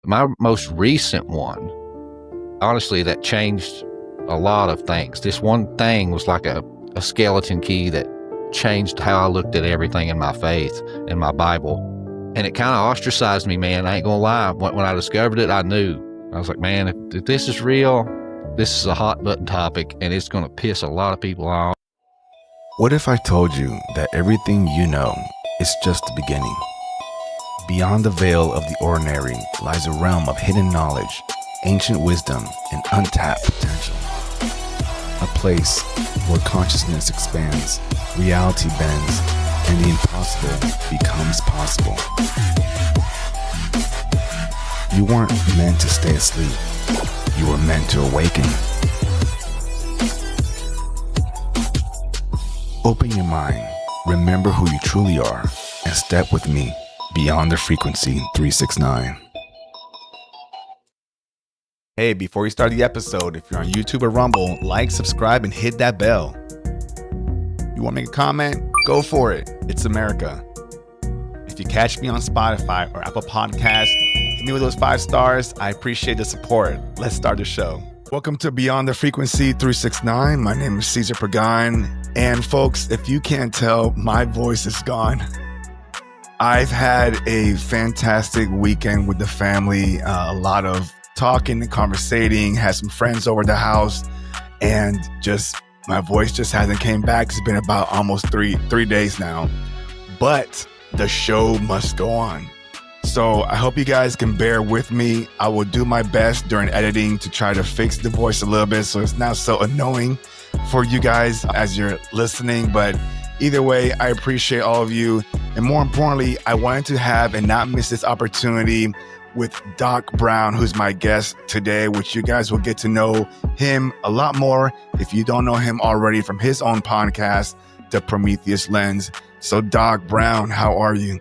My most recent one, honestly, that changed a lot of things. This one thing was like a skeleton key that changed how I looked at everything in my faith, in my Bible. And it kind of ostracized me, man. I ain't gonna lie. When I discovered it, I knew. I was like, man, if this is real, this is a hot button topic, and it's gonna piss a lot of people off. What if I told you that everything you know is just the beginning? Beyond the veil of the ordinary lies a realm of hidden knowledge, ancient wisdom, and untapped potential. A place where consciousness expands, reality bends, and the impossible becomes possible. You weren't meant to stay asleep. You were meant to awaken. Open your mind, remember who you truly are, and step with me beyond the frequency 369. Hey, before you start the episode, if you're on YouTube or Rumble, like, subscribe, and hit that bell. You want to make a comment? Go for it. It's America. If you catch me on Spotify or Apple Podcasts, hit me with those 5 stars. I appreciate the support. Let's start the show. Welcome to Beyond the Frequency 369. My name is Cesar. And folks, if you can't tell, my voice is gone. I've had a fantastic weekend with the family, a lot of talking and conversating, had some friends over the house, and just my voice just hasn't came back. It's been about almost three days now, but the show must go on. So I hope you guys can bear with me. I will do my best during editing to try to fix the voice a little bit so it's not so annoying for you guys as you're listening. But either way, I appreciate all of you. And more importantly, I wanted to have and not miss this opportunity with Doc Brown, who's my guest today, which you guys will get to know him a lot more if you don't know him already from his own podcast, The Prometheus Lens. So Doc Brown, how are you?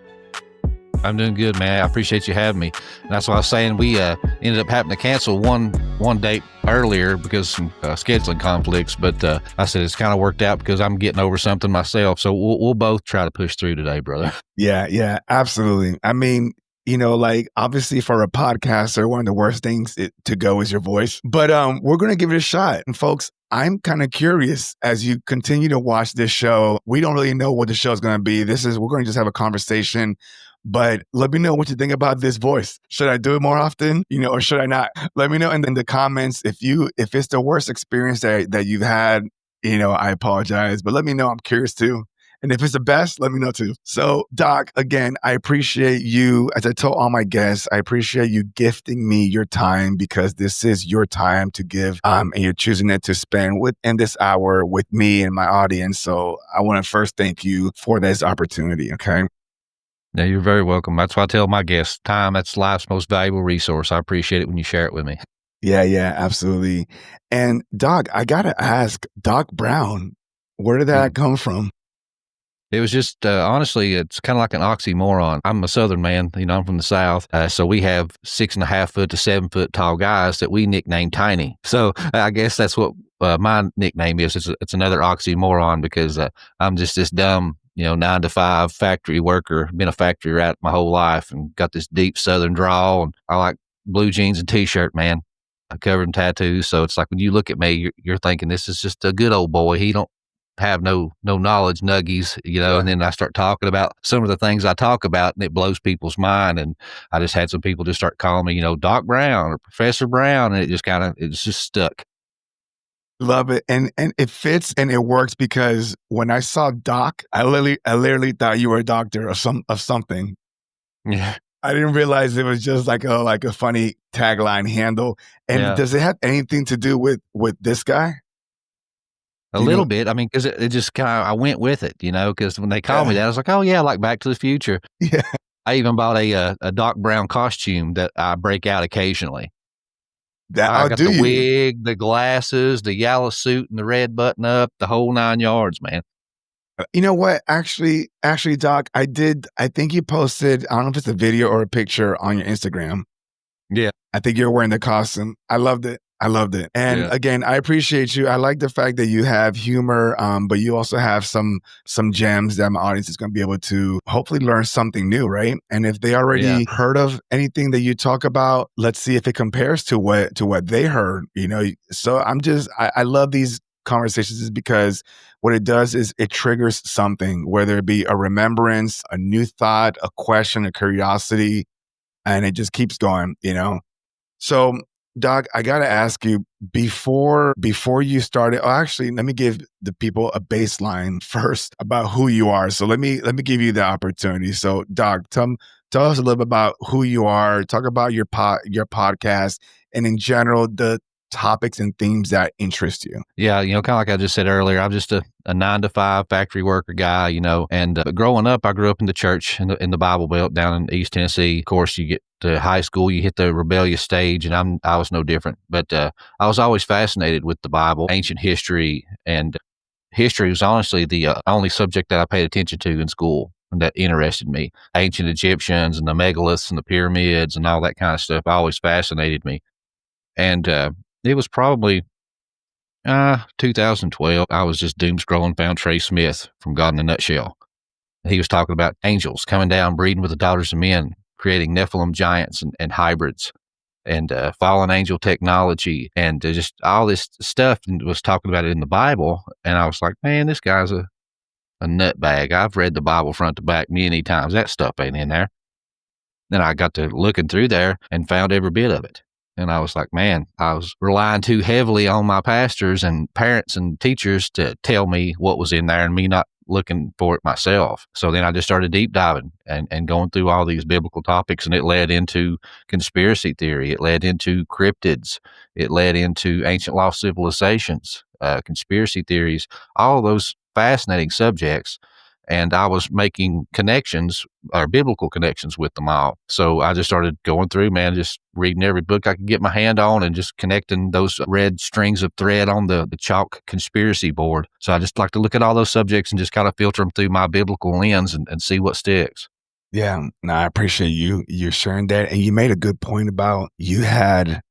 I'm doing good, man. I appreciate you having me. And that's what I was saying. We ended up having to cancel one date earlier because of some scheduling conflicts. But I said it's kind of worked out because I'm getting over something myself. So we'll both try to push through today, brother. Yeah, absolutely. I mean, like obviously for a podcaster, one of the worst things to go is your voice. But we're going to give it a shot. And folks, I'm kind of curious as you continue to watch this show. We don't really know what the show is going to be. We're going to just have a conversation. But let me know what you think about this voice. Should I do it more often, or should I not? Let me know in the comments if it's the worst experience that you've had. I apologize, but let me know. I'm curious too. And if it's the best, let me know too. So, Doc, again, I appreciate you. As I told all my guests, I appreciate you gifting me your time because this is your time to give, and you're choosing it to spend in this hour with me and my audience. So, I want to first thank you for this opportunity. Okay. Yeah, you're very welcome. That's why I tell my guests, time, that's life's most valuable resource. I appreciate it when you share it with me. Yeah, absolutely. And Doc, I got to ask, Doc Brown, where did that come from? It was just, honestly, it's kind of like an oxymoron. I'm a Southern man, I'm from the South. So we have 6.5 foot to 7 foot tall guys that we nickname Tiny. So I guess that's what my nickname is. It's another oxymoron because I'm just this dumb, 9 to 5 factory worker, been a factory rat my whole life and got this deep Southern drawl. And I like blue jeans and t-shirt, man. I'm covered in tattoos. So it's like when you look at me, you're thinking this is just a good old boy. He don't have no knowledge nuggies, and then I start talking about some of the things I talk about and it blows people's mind. And I just had some people just start calling me, Doc Brown or Professor Brown. And it's just stuck. Love it. And it fits and it works because when I saw Doc, I literally thought you were a doctor of something. Yeah. I didn't realize it was just like a funny tagline handle. And does it have anything to do with this guy? A little bit. I mean, because it just I went with it, because when they called me that, I was like, oh yeah, like Back to the Future. Yeah. I even bought a Doc Brown costume that I break out occasionally. I got the wig, the glasses, the yellow suit, and the red button up, the whole 9 yards, man. You know what? Actually, Doc, I think you posted, I don't know if it's a video or a picture on your Instagram. Yeah. I think you're wearing the costume. I loved it. I loved it. And Yeah. again, I appreciate you. I like the fact that you have humor, but you also have some gems that my audience is going to be able to hopefully learn something new, right? And if they Yeah. already heard of anything that you talk about, let's see if it compares to what they heard, you know. So I love these conversations is because what it does is it triggers something, whether it be a remembrance, a new thought, a question, a curiosity, and it just keeps going, you know. So, Doc, I gotta ask you before you started. Oh, actually, let me give the people a baseline first about who you are. So let me give you the opportunity. So, Doc, tell us a little bit about who you are. Talk about your podcast, and in general the topics and themes that interest you. Yeah, kind of like I just said earlier, I'm just a 9 to 5 factory worker guy, and growing up, I grew up in the church in the Bible Belt down in East Tennessee. Of course, you get to high school, you hit the rebellious stage, and I was no different. But I was always fascinated with the Bible, ancient history, and history was honestly the only subject that I paid attention to in school and that interested me. Ancient Egyptians and the megaliths and the pyramids and all that kind of stuff always fascinated me. And it was probably 2012. I was just doom scrolling, found Trey Smith from God in a Nutshell. He was talking about angels coming down, breeding with the daughters of men, creating Nephilim giants and hybrids, and fallen angel technology, and just all this stuff, and was talking about it in the Bible. And I was like, man, this guy's a nutbag. I've read the Bible front to back many times. That stuff ain't in there. Then I got to looking through there and found every bit of it. And I was like, man, I was relying too heavily on my pastors and parents and teachers to tell me what was in there and me not looking for it myself. So then I just started deep diving and going through all these biblical topics, and it led into conspiracy theory. It led into cryptids. It led into ancient lost civilizations, conspiracy theories, all those fascinating subjects. And I was making connections or biblical connections with them all. So I just started going through, man, just reading every book I could get my hand on and just connecting those red strings of thread on the chalk conspiracy board. So I just like to look at all those subjects and just kind of filter them through my biblical lens and see what sticks. Yeah, no, I appreciate you sharing that. And you made a good point about you said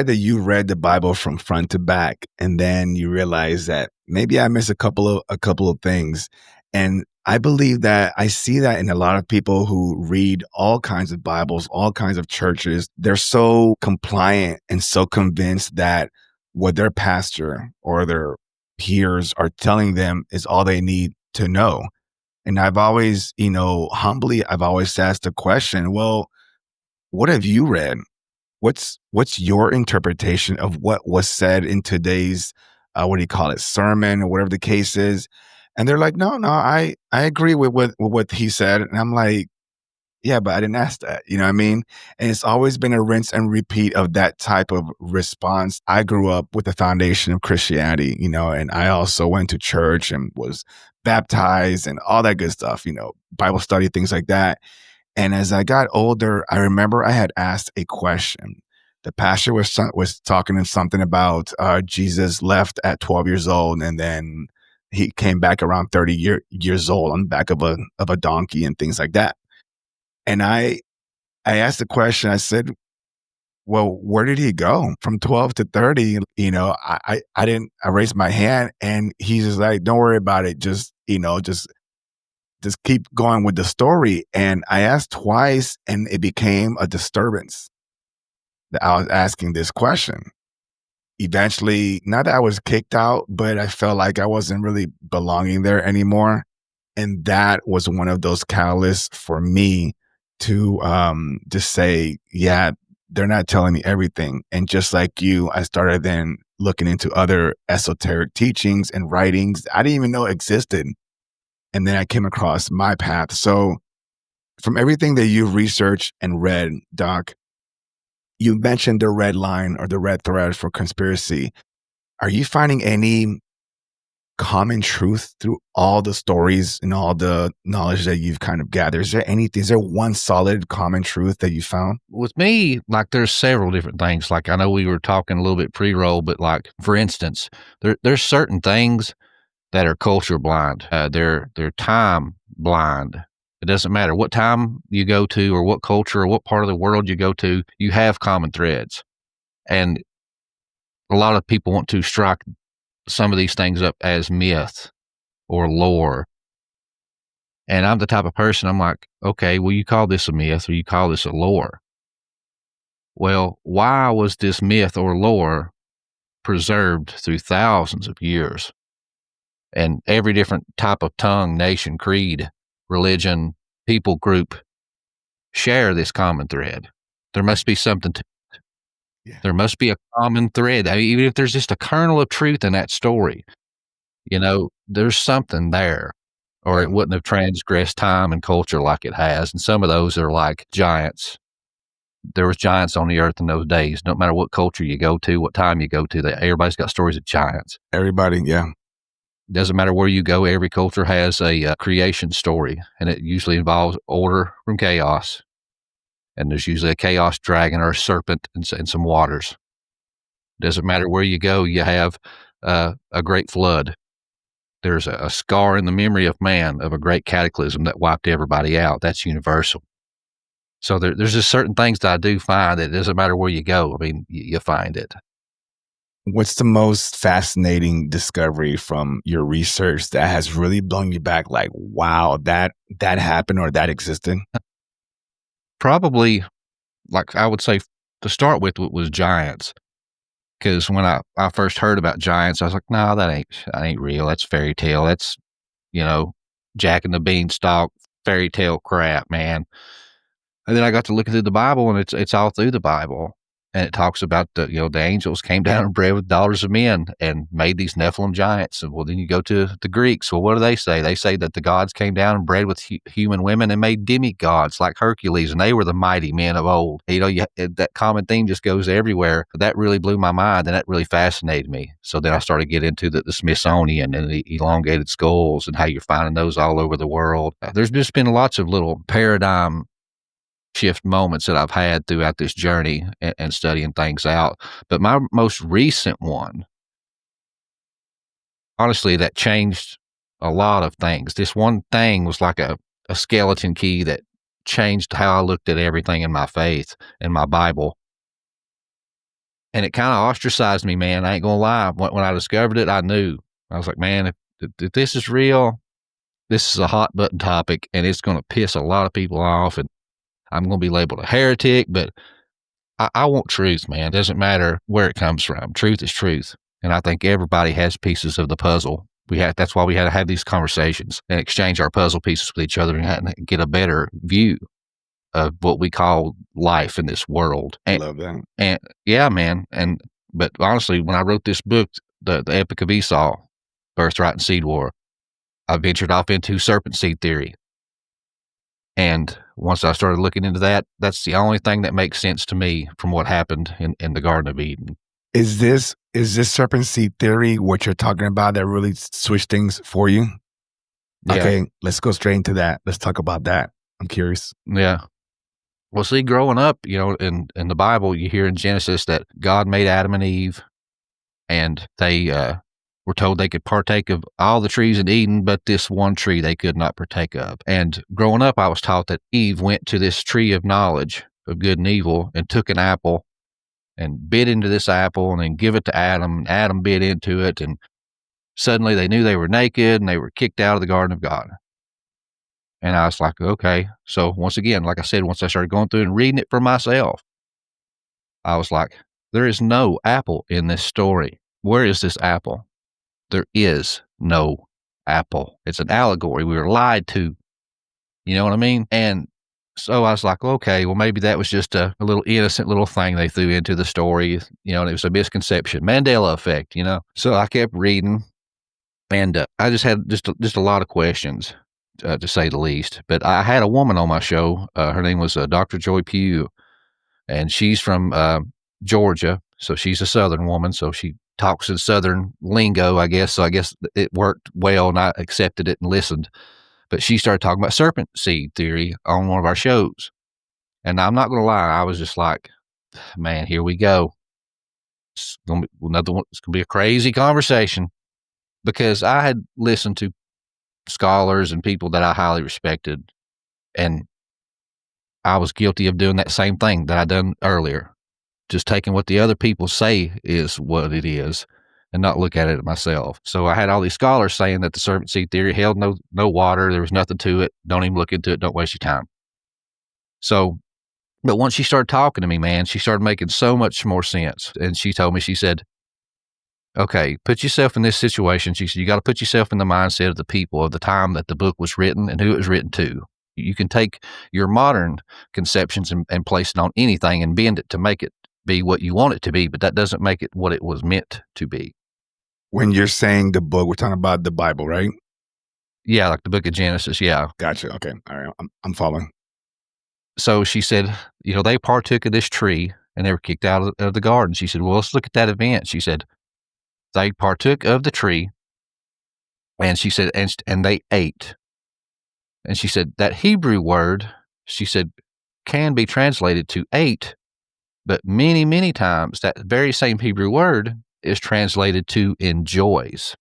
that you read the Bible from front to back, and then you realized that maybe I missed a couple of things. And I believe that I see that in a lot of people who read all kinds of Bibles, all kinds of churches. They're so compliant and so convinced that what their pastor or their peers are telling them is all they need to know. And I've always, humbly, I've always asked the question, well, what have you read? What's your interpretation of what was said in today's what do you call it, sermon or whatever the case is? And they're like, no, I agree with what he said. And I'm like, yeah, but I didn't ask that. You know what I mean? And it's always been a rinse and repeat of that type of response. I grew up with the foundation of Christianity, and I also went to church and was baptized and all that good stuff, Bible study, things like that. And as I got older, I remember I had asked a question. The pastor was talking to something about Jesus left at 12 years old, and then he came back around 30 years old on the back of a donkey and things like that. And I asked the question. I said, "Well, where did he go from 12 to 30?" I didn't. I raised my hand, and he's just like, "Don't worry about it. Just keep going with the story." And I asked twice, and it became a disturbance that I was asking this question. Eventually, not that I was kicked out, but I felt like I wasn't really belonging there anymore. And that was one of those catalysts for me to just say, yeah, they're not telling me everything. And just like you, I started then looking into other esoteric teachings and writings I didn't even know existed. And then I came across my path. So from everything that you've researched and read, Doc, you mentioned the red line or the red thread for conspiracy. Are you finding any common truth through all the stories and all the knowledge that you've kind of gathered? Is there one solid common truth that you found? With me, like there's several different things. Like I know we were talking a little bit pre-roll, but like for instance, there's certain things that are culture blind. They're time blind. It doesn't matter what time you go to or what culture or what part of the world you go to, you have common threads. And a lot of people want to strike some of these things up as myth or lore. And I'm the type of person, I'm like, okay, well, you call this a myth or you call this a lore. Well, why was this myth or lore preserved through thousands of years? And every different type of tongue, nation, creed, religion, people group share this common thread. There must be something to it. Yeah. There must be a common thread. I mean, even if there's just a kernel of truth in that story, there's something there, or it wouldn't have transgressed time and culture like it has. And some of those are like giants. There was giants on the earth in those days. No matter what culture you go to, what time you go to, everybody's got stories of giants. Everybody, yeah. Doesn't matter where you go, every culture has a creation story, and it usually involves order from chaos. And there's usually a chaos dragon or a serpent and some waters. Doesn't matter where you go, you have a great flood. There's a scar in the memory of man of a great cataclysm that wiped everybody out. That's universal. So there's just certain things that I do find that it doesn't matter where you go. I mean, you find it. What's the most fascinating discovery from your research that has really blown you back? Like, wow, that happened or that existed? Probably, like I would say, to start with, was giants. Because when I first heard about giants, I was like, no, that ain't real. That's fairy tale. That's, Jack and the Beanstalk fairy tale crap, man. And then I got to look through the Bible, and it's all through the Bible. And it talks about the angels came down and bred with daughters of men and made these Nephilim giants. And well, then you go to the Greeks. Well, what do they say? They say that the gods came down and bred with human women and made demigods like Hercules, and they were the mighty men of old. That common theme just goes everywhere. That really blew my mind, and that really fascinated me. So then I started to get into the Smithsonian and the elongated skulls and how you're finding those all over the world. There's just been lots of little paradigm shift moments that I've had throughout this journey and studying things out. But my most recent one, honestly, that changed a lot of things. This one thing was like a skeleton key that changed how I looked at everything in my faith and my Bible. And it kind of ostracized me, man. I ain't gonna lie. When I discovered it, I knew. I was like, man, if this is real, this is a hot button topic, and it's going to piss a lot of people off, and I'm going to be labeled a heretic, but I want truth, man. It doesn't matter where it comes from. Truth is truth. And I think everybody has pieces of the puzzle. That's why we had to have these conversations and exchange our puzzle pieces with each other and get a better view of what we call life in this world. I love that. And yeah, man. But honestly, when I wrote this book, the Epic of Esau, Birthright and Seed War, I ventured off into serpent seed theory. And once I started looking into that, that's the only thing that makes sense to me from what happened in the Garden of Eden. Is this serpent seed theory what you're talking about that really switched things for you? Yeah. Okay, let's go straight into that. Let's talk about that. I'm curious. Yeah. Well, see, growing up, in the Bible, you hear in Genesis that God made Adam and Eve, and they were told they could partake of all the trees in Eden, but this one tree they could not partake of. And growing up, I was taught that Eve went to this tree of knowledge of good and evil and took an apple and bit into this apple and then give it to Adam, and Adam bit into it, and suddenly they knew they were naked and they were kicked out of the garden of God. And I was like, okay. So once again, like I said, once I started going through and reading it for myself, I was like, there is no apple in this story. Where is this apple? There is no apple. It's an allegory. We were lied to. You know what I mean? And so I was like, okay, well, maybe that was just a little innocent little thing they threw into the story, and it was a misconception. Mandela effect, So I kept reading, and I just had just a lot of questions, to say the least. But I had a woman on my show. Her name was Dr. Joy Pugh, and she's from Georgia. So she's a Southern woman. So she talks in Southern lingo, I guess. So I guess it worked well, and I accepted it and listened. But she started talking about serpent seed theory on one of our shows. And I'm not going to lie, I was just like, man, here we go. It's going to be another one. It's going to be a crazy conversation, because I had listened to scholars and people that I highly respected, and I was guilty of doing that same thing that I'd done earlier, just taking what the other people say is what it is and not look at it myself. So I had all these scholars saying that the serpent seed theory held no water. There was nothing to it. Don't even look into it. Don't waste your time. So, but once she started talking to me, man, she started making so much more sense. And she told me, she said, okay, put yourself in this situation. She said, you got to put yourself in the mindset of the people of the time that the book was written and who it was written to. You can take your modern conceptions and place it on anything and bend it to make it be what you want it to be, but that doesn't make it what it was meant to be. When you're saying the book, we're talking about the Bible, right? Yeah, like the book of Genesis, yeah. Gotcha. Okay. All right. I'm following. So she said, they partook of this tree and they were kicked out of the garden. She said, well, let's look at that event. She said, they partook of the tree and she said, and they ate. And she said, that Hebrew word, she said, can be translated to ate, but many, many times that very same Hebrew word is translated to enjoys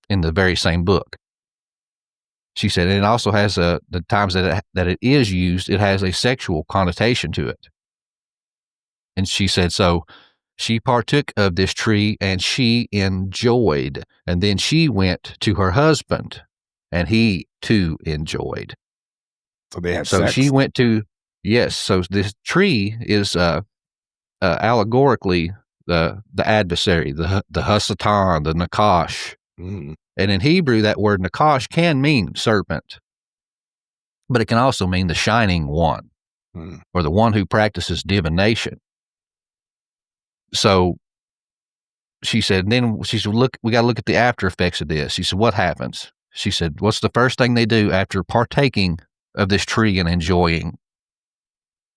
in the very same book. She said, and it also has the times that it is used, it has a sexual connotation to it. And she said, so she partook of this tree and she enjoyed. And then she went to her husband and he too enjoyed. So they had sex? So she went to, yes. So this tree is allegorically the adversary, the Hasatan, the Nakash. Mm. And in Hebrew, that word Nakash can mean serpent, but it can also mean the shining one or the one who practices divination. So she said, look, we got to look at the after effects of this. She said, what happens? She said, what's the first thing they do after partaking of this tree and enjoying?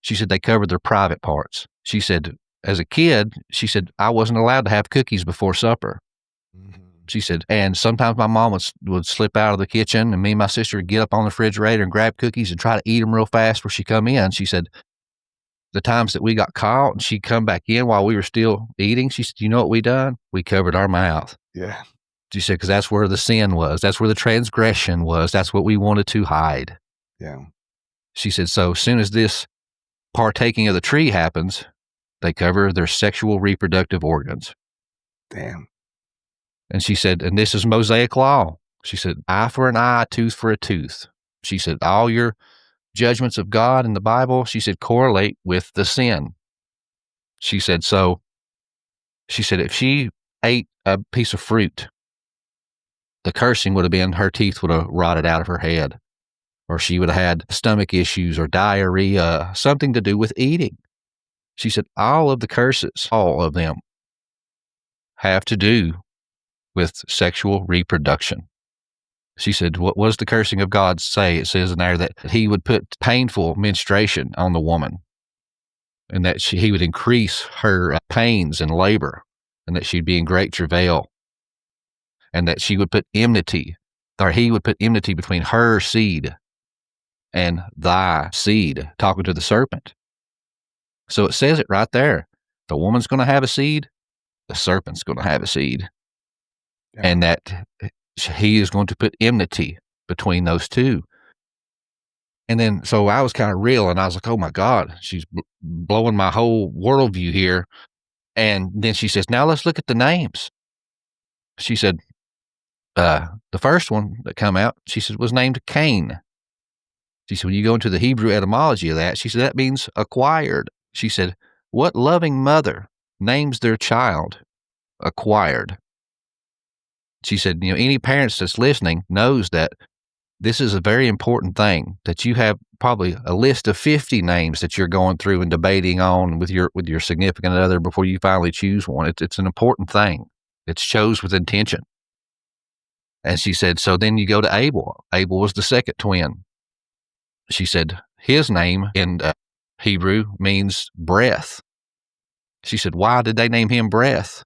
She said, they covered their private parts. She said, as a kid, she said, I wasn't allowed to have cookies before supper. Mm-hmm. She said, and sometimes my mom would slip out of the kitchen and me and my sister would get up on the refrigerator and grab cookies and try to eat them real fast before she come in. She said, the times that we got caught and she'd come back in while we were still eating, she said, you know what we done? We covered our mouth. Yeah. She said, because that's where the sin was. That's where the transgression was. That's what we wanted to hide. Yeah. She said, so as soon as this partaking of the tree happens, they cover their sexual reproductive organs. Damn. And she said, and this is Mosaic law. She said, eye for an eye, tooth for a tooth. She said, all your judgments of God in the Bible, she said, correlate with the sin. She said, if she ate a piece of fruit, the cursing would have been her teeth would have rotted out of her head, or she would have had stomach issues or diarrhea, something to do with eating. She said, all of the curses, all of them, have to do with sexual reproduction. She said, what does the cursing of God say? It says in there that he would put painful menstruation on the woman and that he would increase her pains and labor and that she'd be in great travail and that she would put enmity, or he would put enmity between her seed and thy seed, talking to the serpent. So it says it right there. The woman's going to have a seed. The serpent's going to have a seed. Yeah. And that he is going to put enmity between those two. And then, so I was kind of real and I was like, oh my God, she's blowing my whole worldview here. And then she says, now let's look at the names. She said, the first one that come out, she said, was named Cain. She said, when you go into the Hebrew etymology of that, she said, that means acquired. She said, what loving mother names their child acquired? She said, any parents that's listening knows that this is a very important thing, that you have probably a list of 50 names that you're going through and debating on with your significant other before you finally choose one. It's an important thing. It's chose with intention. And she said, so then you go to Abel. Abel was the second twin. She said, his name in Hebrew means breath. She said, why did they name him breath?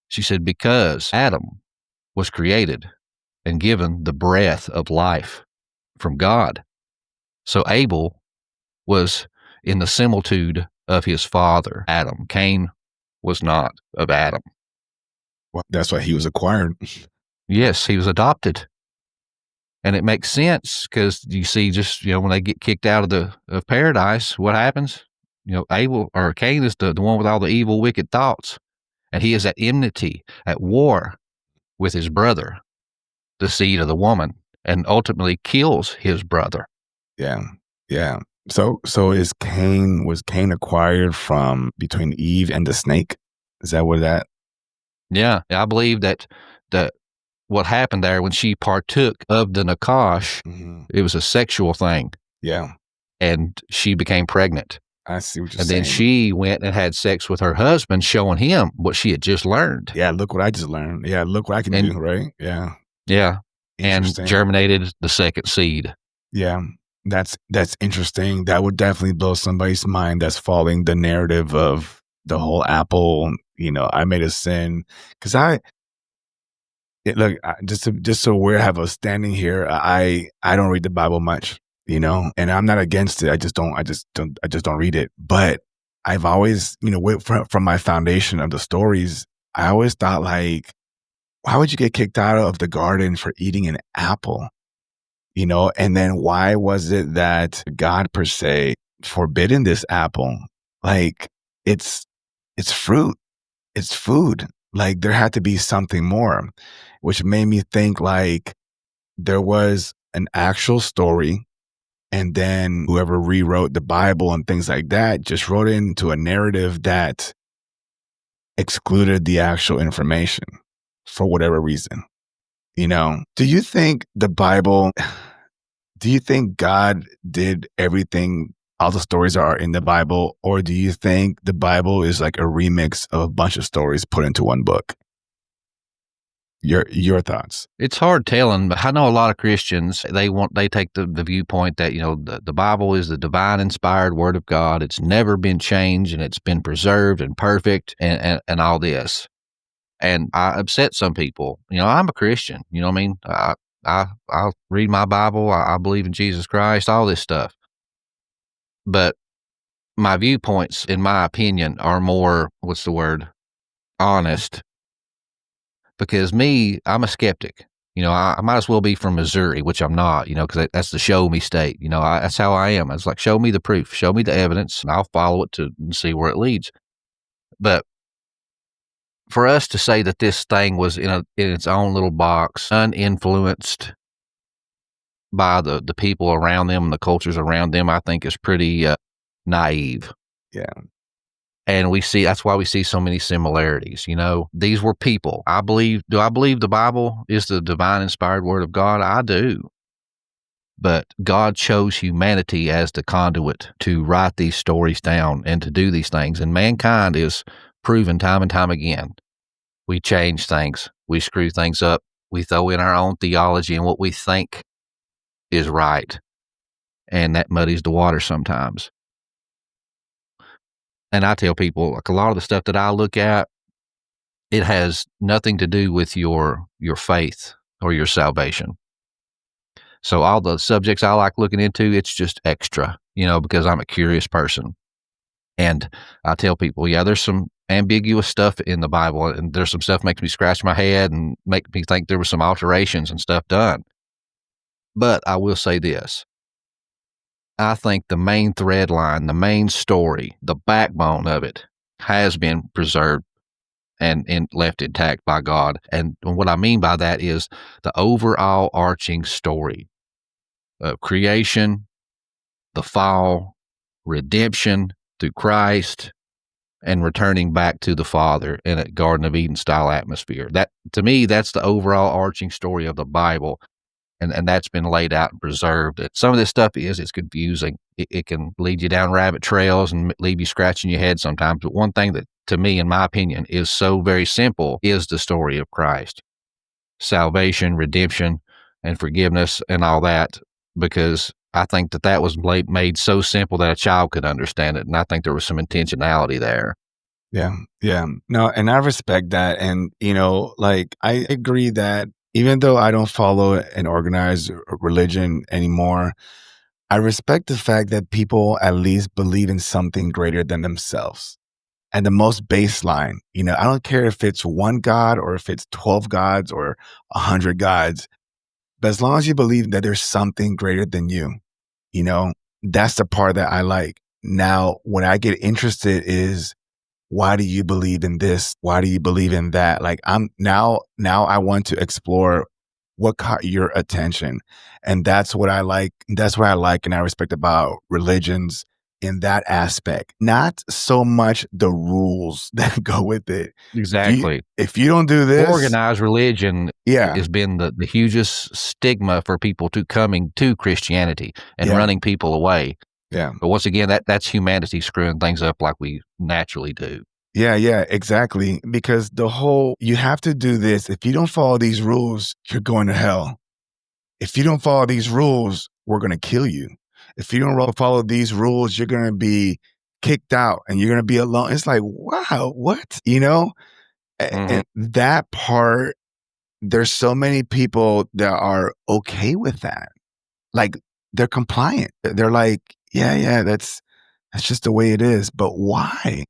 She said, because Adam was created and given the breath of life from God. So Abel was in the similitude of his father, Adam. Cain was not of Adam. Well, that's why he was acquired. Yes, he was adopted. And it makes sense because you see just, when they get kicked out of paradise, what happens? Abel or Cain is the one with all the evil, wicked thoughts. And he is at enmity, at war with his brother, the seed of the woman, and ultimately kills his brother. Yeah. Yeah. So was Cain acquired from between Eve and the snake? Is that what that? Yeah. I believe that what happened there when she partook of the nakash, it was a sexual thing. Yeah. And she became pregnant. I see what you're and saying. then she went and had sex with her husband, showing him what she had just learned. Yeah, look what I just learned. Yeah, look what I can do, right? Yeah. Yeah. And Interesting. germinated the second seed. Yeah. That's interesting. That would definitely blow somebody's mind that's following the narrative of the whole apple, I made a sin. Because just so we have a standing here, I don't read the Bible much, and I'm not against it. I just don't read it. But I've always, from my foundation of the stories, I always thought, like, why would you get kicked out of the garden for eating an apple? And then why was it that God per se forbidden this apple? Like, it's fruit, it's food. Like, there had to be something more, which made me think, like, there was an actual story, and then whoever rewrote the Bible and things like that just wrote it into a narrative that excluded the actual information for whatever reason. Do you think do you think God did everything, all the stories are in the Bible, or do you think the Bible is like a remix of a bunch of stories put into one book? Your thoughts? It's hard telling, but I know a lot of Christians, they take the viewpoint that, the Bible is the divine inspired word of God. It's never been changed, and it's been preserved and perfect and all this. And I upset some people. I'm a Christian. You know what I mean? I read my Bible. I believe in Jesus Christ, all this stuff. But my viewpoints, in my opinion, are more, honest. Because I'm a skeptic. I might as well be from Missouri, which I'm not, because that's the show me state. That's how I am. It's like, show me the proof, show me the evidence, and I'll follow it and see where it leads. But for us to say that this thing was in its own little box, uninfluenced by the people around them and the cultures around them, I think is pretty naive. Yeah. And that's why we see so many similarities. These were people. Do I believe the Bible is the divine inspired word of God? I do. But God chose humanity as the conduit to write these stories down and to do these things. And mankind is proven time and time again. We change things. We screw things up. We throw in our own theology and what we think is right. And that muddies the water sometimes. And I tell people, like, a lot of the stuff that I look at, it has nothing to do with your faith or your salvation. So all the subjects I like looking into, it's just extra, because I'm a curious person. And I tell people, yeah, there's some ambiguous stuff in the Bible, and there's some stuff makes me scratch my head and make me think there was some alterations and stuff done. But I will say this. I think the main thread line, the main story, the backbone of it has been preserved and left intact by God. And what I mean by that is the overall arching story of creation, the fall, redemption through Christ, and returning back to the Father in a Garden of Eden style atmosphere. That, to me, that's the overall arching story of the Bible. And that's been laid out and preserved. Some of this stuff it's confusing. It can lead you down rabbit trails and leave you scratching your head sometimes. But one thing that, to me, in my opinion, is so very simple is the story of Christ. Salvation, redemption, and forgiveness and all that, because I think that was made so simple that a child could understand it. And I think there was some intentionality there. Yeah. Yeah. No, and I respect that. And, I agree that even though I don't follow an organized religion anymore, I respect the fact that people at least believe in something greater than themselves. And the most baseline, I don't care if it's one God or if it's 12 gods or 100 gods, but as long as you believe that there's something greater than you, that's the part that I like. now when I get interested is, why do you believe in this? Why do you believe in that? Like I'm now I want to explore what caught your attention. And that's what I like. That's what I like and I respect about religions in that aspect. Not so much the rules that go with it. Exactly. If you don't do this, Organized religion yeah, has been the hugest stigma for people to coming to Christianity and yeah, running people away. yeah. But once again, that's humanity screwing things up like we naturally do. Yeah, yeah, exactly. Because you have to do this. If you don't follow these rules, you're going to hell. If you don't follow these rules, we're going to kill you. If you don't follow these rules, you're going to be kicked out and you're going to be alone. It's like, wow, what? And that part, there's so many people that are okay with that. Like they're compliant. They're like, yeah, that's just the way it is. But why?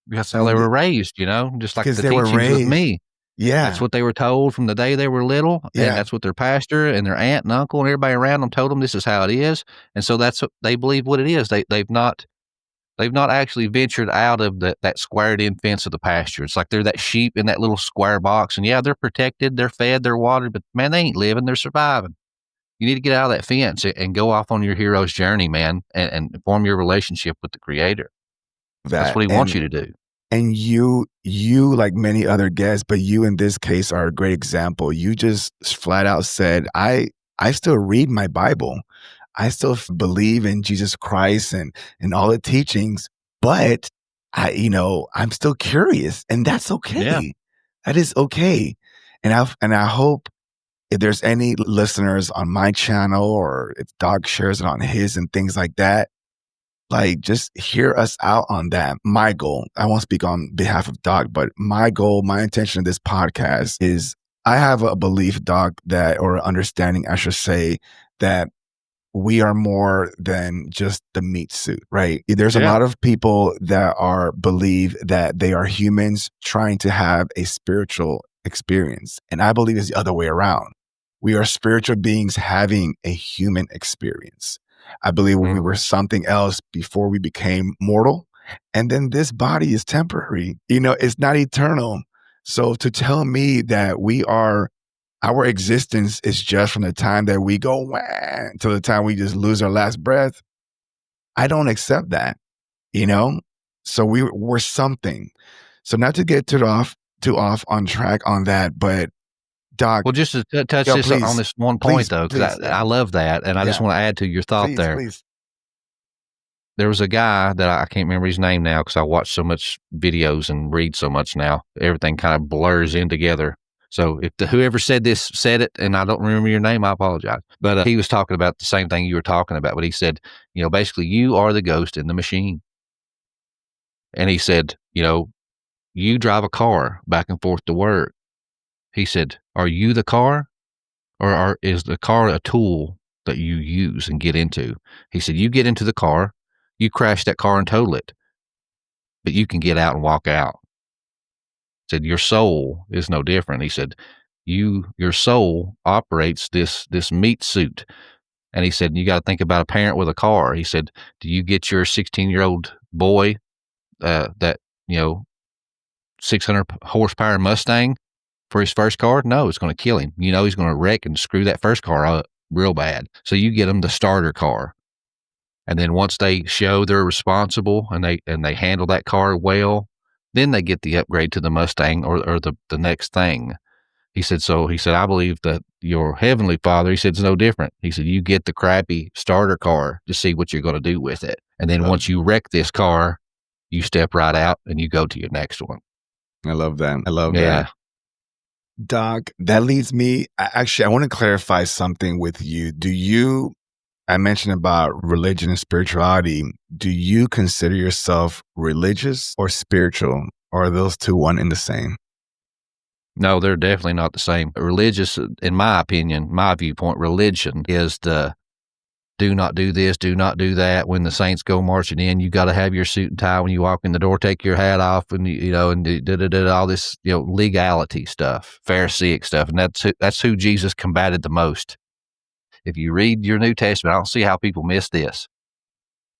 That's how they were raised, just like Because the they were teachings with raised. me. Yeah. That's what they were told from the day they were little, Yeah. and that's what their pastor and their aunt and uncle and everybody around them told them this is how it is, and so that's what they believe what it is. They've not actually ventured out of that squared-in fence of the pasture. It's like they're that sheep in that little square box, and yeah, they're protected, they're fed, they're watered, but man, they ain't living, they're surviving. You need to get out of that fence and go off on your hero's journey, man, and form your relationship with the Creator. That's what He wants you to do. And you, like many other guests, but you in this case are a great example. You just flat out said, I still read my Bible. I still believe in Jesus Christ and all the teachings, but I'm still curious, and that's okay. Yeah. That is okay. And I hope if there's any listeners on my channel or if Doc shares it on his and things like that, like just hear us out on that. My goal, I won't speak on behalf of Doc, but my goal, my intention of this podcast is I have a belief, Doc, or understanding, I should say, that we are more than just the meat suit, right? There's a lot of people that believe that they are humans trying to have a spiritual experience. And I believe it's the other way around. We are spiritual beings having a human experience. I believe we were something else before we became mortal. And then this body is temporary. It's not eternal. So to tell me that our existence is just from the time that we go wah, to the time we just lose our last breath, I don't accept that, So we're something. So not to get too off on track on that, but Doc. Well, just to touch on this one point, though, because I love that, and I just want to add to your thought there. Please. There was a guy that I can't remember his name now because I watch so much videos and read so much now. Everything kind of blurs in together. So if whoever said this said it, and I don't remember your name, I apologize. But he was talking about the same thing you were talking about. But he said, basically, you are the ghost in the machine. And he said, you drive a car back and forth to work. He said, are you the car, or is the car a tool that you use and get into? He said, you get into the car, you crash that car and total it, but you can get out and walk out. He said, your soul is no different. He said, your soul operates this meat suit. And he said, you got to think about a parent with a car. He said, do you get your 16-year-old boy that 600 horsepower Mustang for his first car? No, it's going to kill him. He's going to wreck and screw that first car up real bad. So you get them the starter car. And then once they show they're responsible and they handle that car well, then they get the upgrade to the Mustang or the next thing. He said, I believe that your heavenly Father, he said, it's no different. He said, you get the crappy starter car to see what you're going to do with it. And then once you wreck this car, you step right out and you go to your next one. I love that. That. Doc, that leads me, I want to clarify something with you. I mentioned about religion and spirituality. Do you consider yourself religious or spiritual? Or are those two one and the same? No, they're definitely not the same. Religious, in my opinion, my viewpoint, religion is the do not do this, do not do that. When the saints go marching in, you got to have your suit and tie when you walk in the door, take your hat off, and and all this legality stuff, Pharisaic stuff, and that's who Jesus combated the most. If you read your New Testament, I don't see how people miss this.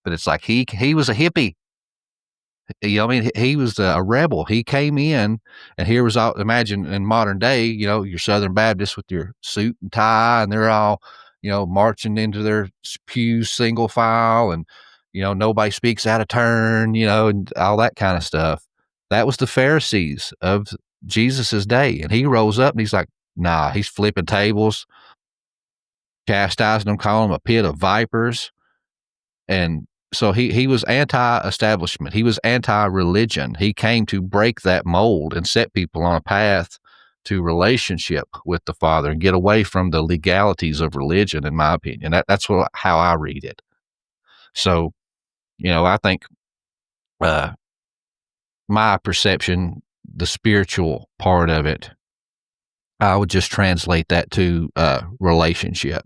But it's like he was a hippie. I mean, he was a rebel. He came in, and here was all. Imagine in modern day, your Southern Baptists with your suit and tie, and they're all, marching into their pews single file, and nobody speaks out of turn, and all that kind of stuff. That was the Pharisees of Jesus's day, and he rose up and he's like, nah, he's flipping tables, chastising them, calling them a pit of vipers. And so he was anti-establishment. He was anti-religion. He came to break that mold and set people on a path to relationship with the Father and get away from the legalities of religion, in my opinion. That's how I read it. So, I think my perception, the spiritual part of it, I would just translate that to relationship.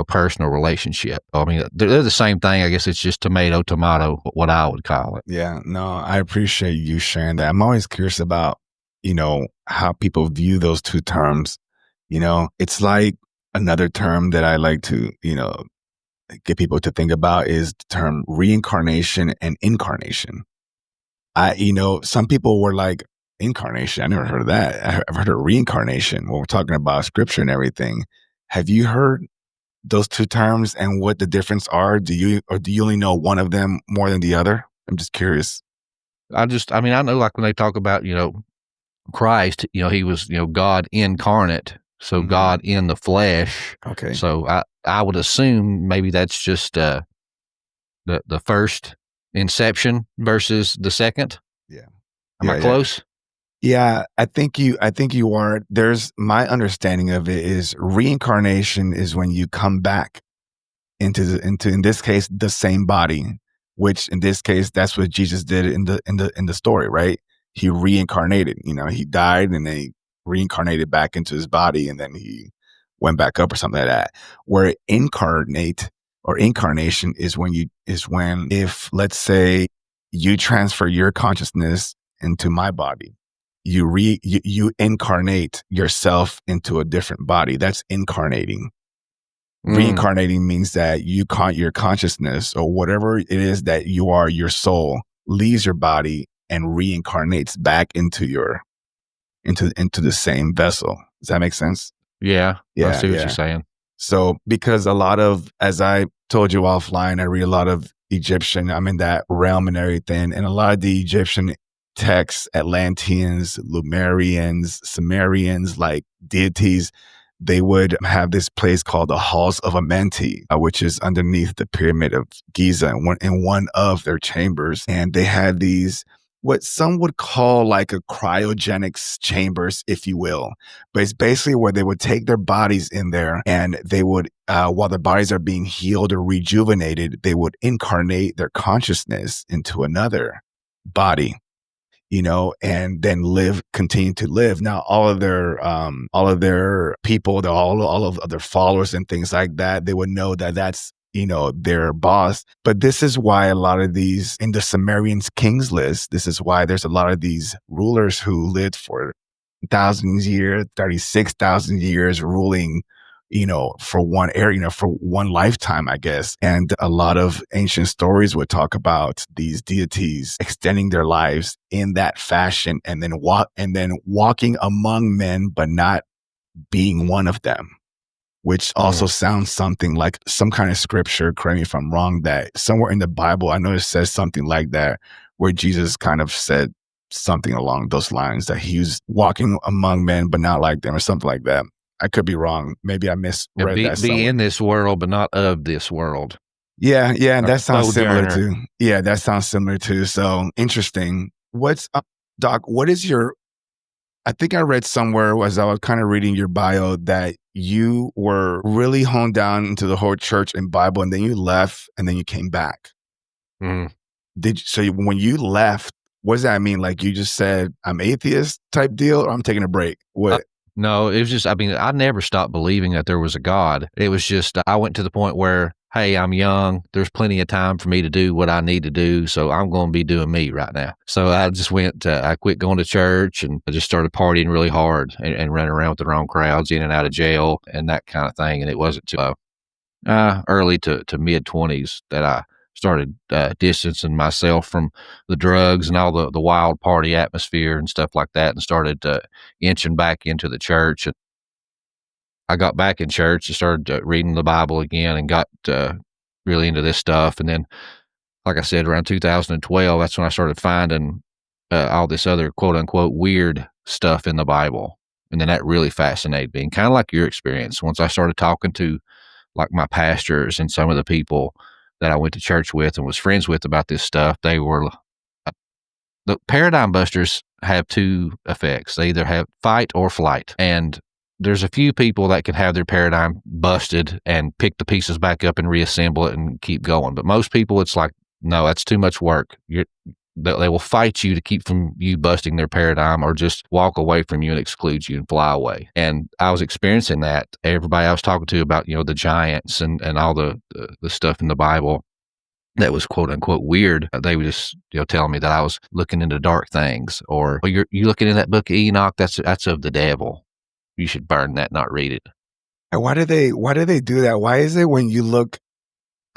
Personal relationship. I mean, they're the same thing. I guess it's just tomato, what I would call it. Yeah, no, I appreciate you sharing that. I'm always curious about, how people view those two terms. It's like another term that I like to, get people to think about is the term reincarnation and incarnation. Some people were like, incarnation, I never heard of that. I've heard of reincarnation when we're talking about scripture and everything. Have you heard those two terms and what the difference are? Do you only know one of them more than the other? I'm just curious. I know, like, when they talk about, Christ, he was, God incarnate. So God in the flesh. Okay. So I would assume maybe that's just the first inception versus the second. Yeah. Am I close? Yeah, I think you are. There's my understanding of it is reincarnation is when you come back into in this case the same body, which in this case that's what Jesus did in the story, right? He reincarnated. He died and then he reincarnated back into his body, and then he went back up or something like that. Where incarnate or incarnation is when if let's say you transfer your consciousness into my body. You incarnate yourself into a different body. That's incarnating. Reincarnating means that your consciousness or whatever it is that you are, your soul leaves your body and reincarnates back into into the same vessel. Does that make sense? Yeah. I see what you're saying. So because as I told you offline, I read a lot of Egyptian, I'm in that realm and everything, and a lot of the Egyptian texts, Atlanteans, Lemurians, Sumerians, like deities, they would have this place called the Halls of Amenti, which is underneath the Pyramid of Giza in one of their chambers. And they had these, what some would call like a cryogenics chambers, if you will. But it's basically where they would take their bodies in there and they would, while their bodies are being healed or rejuvenated, they would incarnate their consciousness into another body. And then continue to live. Now, all of their people, all of their followers and things like that, they would know that that's, their boss. But this is why a lot of these in the Sumerians kings list, this is why there's a lot of these rulers who lived for thousands of years, 36,000 years ruling, for one area, for one lifetime, I guess. And a lot of ancient stories would talk about these deities extending their lives in that fashion and then walking among men, but not being one of them, which also sounds something like some kind of scripture, correct me if I'm wrong, that somewhere in the Bible, I know it says something like that, where Jesus kind of said something along those lines, that he was walking among men, but not like them or something like that. I could be wrong. Maybe I misread that. Be in this world, but not of this world. Yeah. That sounds similar too. Yeah, that sounds similar too. So interesting. Doc, what is I think I read somewhere as I was kind of reading your bio that you were really honed down into the whole church and Bible, and then you left and then you came back. So when you left, what does that mean? Like you just said, I'm atheist type deal, or I'm taking a break? What? No, it was just, I never stopped believing that there was a God. It was just, I went to the point where, hey, I'm young. There's plenty of time for me to do what I need to do. So I'm going to be doing me right now. So I just I quit going to church and I just started partying really hard and running around with the wrong crowds, in and out of jail and that kind of thing. And it wasn't too early to mid 20s that I started distancing myself from the drugs and all the wild party atmosphere and stuff like that, and started inching back into the church. And I got back in church and started reading the Bible again and got really into this stuff. And then, like I said, around 2012, that's when I started finding all this other quote unquote weird stuff in the Bible. And then that really fascinated me. And kind of like your experience, once I started talking to like my pastors and some of the people that I went to church with and was friends with about this stuff, they were the paradigm busters have two effects. They either have fight or flight. And there's a few people that can have their paradigm busted and pick the pieces back up and reassemble it and keep going. But most people, it's like, no, that's too much work. They will fight you to keep from you busting their paradigm, or just walk away from you and exclude you and fly away. And I was experiencing that. Everybody I was talking to about, the giants and all the stuff in the Bible that was quote unquote weird, they would just telling me that I was looking into dark things, or you're looking in that book of Enoch, that's of the devil. You should burn that, not read it. And why do they do that? Why is it when you look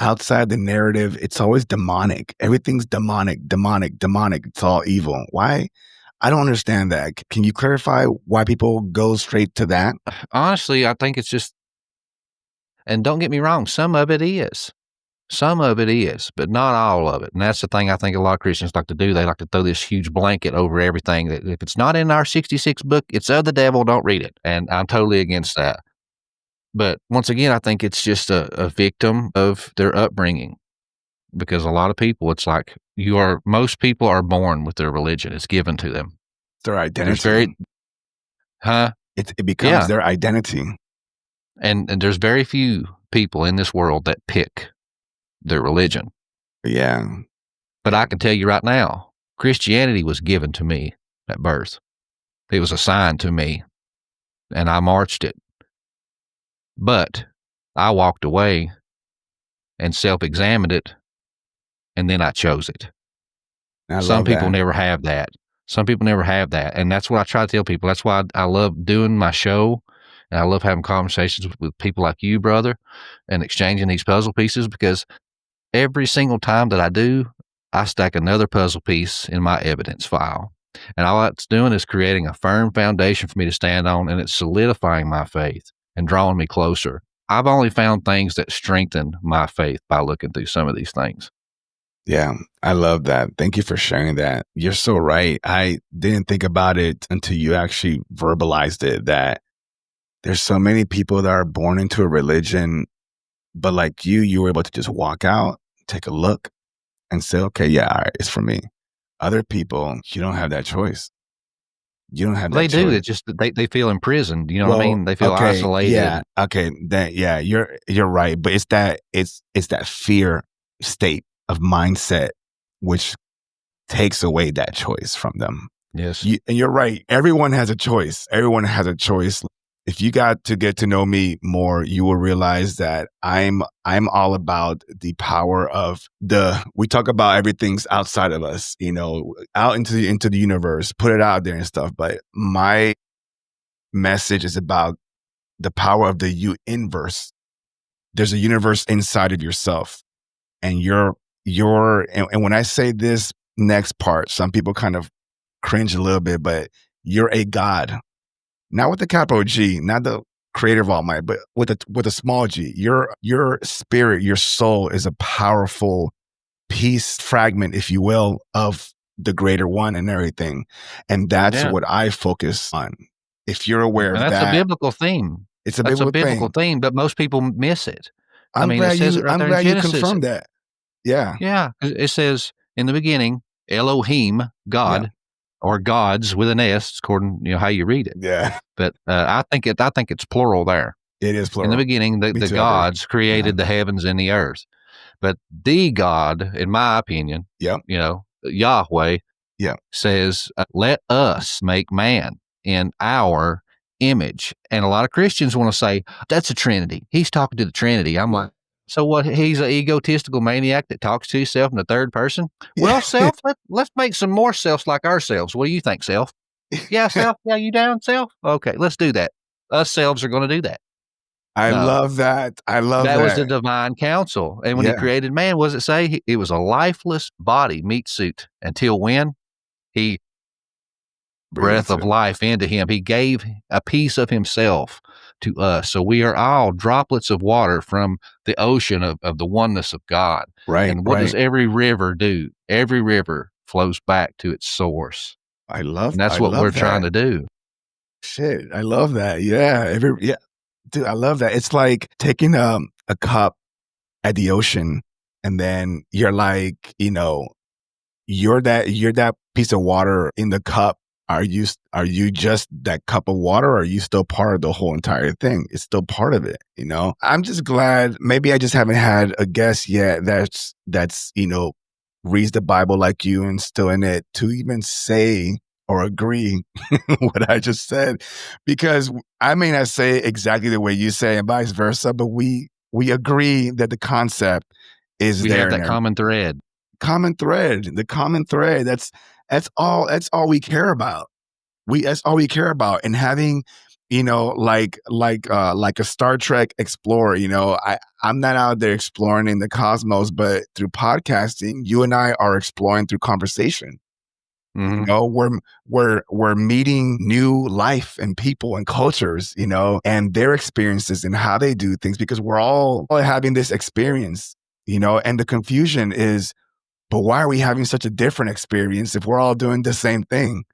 outside the narrative, it's always demonic? Everything's demonic. It's all evil. Why? I don't understand that. Can you clarify why people go straight to that? Honestly, I think it's just, and don't get me wrong, some of it is, but not all of it. And that's the thing I think a lot of Christians like to do. They like to throw this huge blanket over everything. That if it's not in our 66 book, it's of the devil, don't read it. And I'm totally against that. But once again, I think it's just a victim of their upbringing, because a lot of people, it's like most people are born with their religion. It's given to them. Their identity. It becomes their identity. And there's very few people in this world that pick their religion. Yeah. But I can tell you right now, Christianity was given to me at birth. It was assigned to me, and I marched it. But I walked away and self-examined it, and then I chose it. Some people never have that. Some people never have that. And that's what I try to tell people. That's why I love doing my show, and I love having conversations with people like you, brother, and exchanging these puzzle pieces, because every single time that I do, I stack another puzzle piece in my evidence file. And all that's doing is creating a firm foundation for me to stand on, and it's solidifying my faith and drawing me closer. I've only found things that strengthen my faith by looking through some of these things. Yeah, I love that. Thank you for sharing that. You're so right. I didn't think about it until you actually verbalized it, that there's so many people that are born into a religion, but like you were able to just walk out, take a look, and say, okay, yeah, all right, it's for me. Other people, you don't have that choice. You don't have that choice. They do. It's just that they feel imprisoned. You know what I mean? They feel isolated. Yeah. Okay. You're right. But it's that fear state of mindset which takes away that choice from them. Yes. And you're right. Everyone has a choice. If you got to get to know me more, you will realize that I'm all about the power of we talk about everything's outside of us, out into the universe, put it out there and stuff. But my message is about the power of the inverse. There's a universe inside of yourself, and and when I say this next part, some people kind of cringe a little bit, but you're a God. Not with the capital G, not the creator of all might, but with a small g. Your spirit, your soul is a powerful piece, fragment, if you will, of the greater one and everything. And that's what I focus on. If you're aware of that. That's a biblical theme. It's a biblical theme, but most people miss it. I'm glad you confirmed that. Yeah. Yeah. It says in the beginning, Elohim, God, or gods with an S, according how you read it. Yeah. But I think it's plural there. It is plural. In the beginning, the gods created the heavens and the earth. But the God, in my opinion, Yahweh, says, let us make man in our image. And a lot of Christians want to say, that's a Trinity. He's talking to the Trinity. I'm like, so what? He's an egotistical maniac that talks to himself in the third person? Well, self, let's make some more selves like ourselves. What do you think, self? Yeah, self? Yeah, you down, self? Okay, let's do that. Us selves are going to do that. I No, love that. I love that was that. the divine counsel. And when he Yeah. created man, what does it say? It was a lifeless body, meat suit, until when he Breathe breath into of it. life into him. He gave a piece of himself to us. So we are all droplets of water from the ocean of the oneness of God. Right, And what does every river do? Every river flows back to its source. I And that's what we're love trying that. to do. Shit, I love that. Yeah, dude, I love that. It's like taking a cup at the ocean, and then you're like, you're that piece of water in the cup. Are you just that cup of water, or are you still part of the whole entire thing? It's still part of it, I'm just glad. Maybe I just haven't had a guest yet that's reads the Bible like you and still in it to even say or agree what I just said, because I may not say exactly the way you say and vice versa, but we agree that the concept is We have there in that there. common thread. The common thread. That's all we care about. That's all we care about. And having, like a Star Trek explorer, I'm not out there exploring in the cosmos, but through podcasting, you and I are exploring through conversation. Mm-hmm. We're meeting new life and people and cultures, and their experiences and how they do things, because we're all having this experience, and the confusion is, but why are we having such a different experience if we're all doing the same thing,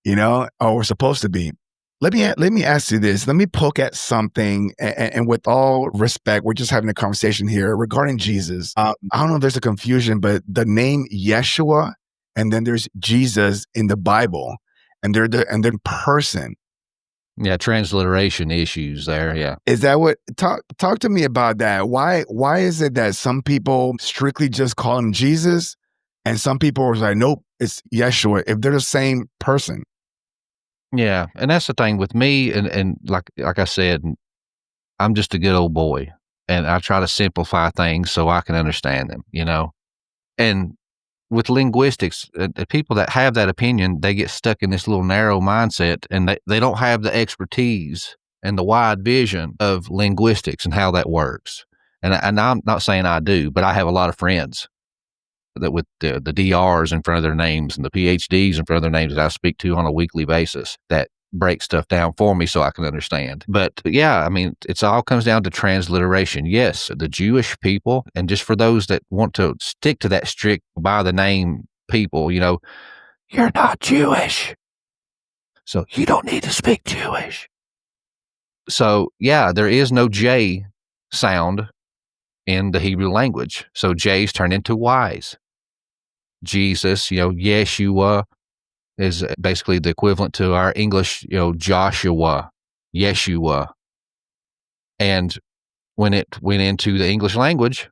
or we're supposed to be? Let me ask you this. Let me poke at something, and with all respect, we're just having a conversation here regarding Jesus. I don't know if there's a confusion, but the name Yeshua and then there's Jesus in the Bible, and they're person. Yeah, transliteration issues there. Yeah. Is that what? Talk to me about that. Why is it that some people strictly just call him Jesus, and some people are like, nope, it's Yeshua, if they're the same person? Yeah. And that's the thing with me. And like I said, I'm just a good old boy, and I try to simplify things so I can understand them, And with linguistics, people that have that opinion, they get stuck in this little narrow mindset, and they don't have the expertise and the wide vision of linguistics and how that works. And I'm not saying I do, but I have a lot of friends that with the DRs in front of their names and the PhDs in front of their names that I speak to on a weekly basis that break stuff down for me so I can understand. But yeah, I mean, it's all comes down to transliteration. Yes, the Jewish people, and just for those that want to stick to that strict by the name people, you're not Jewish, so you don't need to speak Jewish. So yeah, there is no J sound in the Hebrew language. So J's turn into Y's. Jesus, Yeshua is basically the equivalent to our English, Joshua, Yeshua. And when it went into the English language,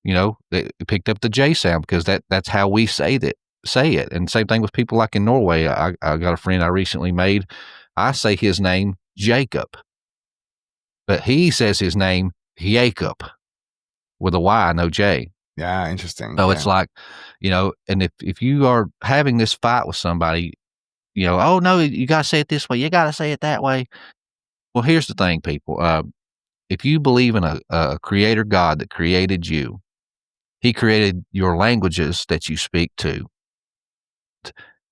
they picked up the J sound because that's how we say it. And same thing with people like in Norway. I got a friend I recently made. I say his name Jacob, but he says his name Jacob with a Y, no J. Yeah, interesting. So it's like, and if you are having this fight with somebody, oh no, you got to say it this way, you got to say it that way. Well, here's the thing, people. If you believe in a creator God that created you, he created your languages that you speak to.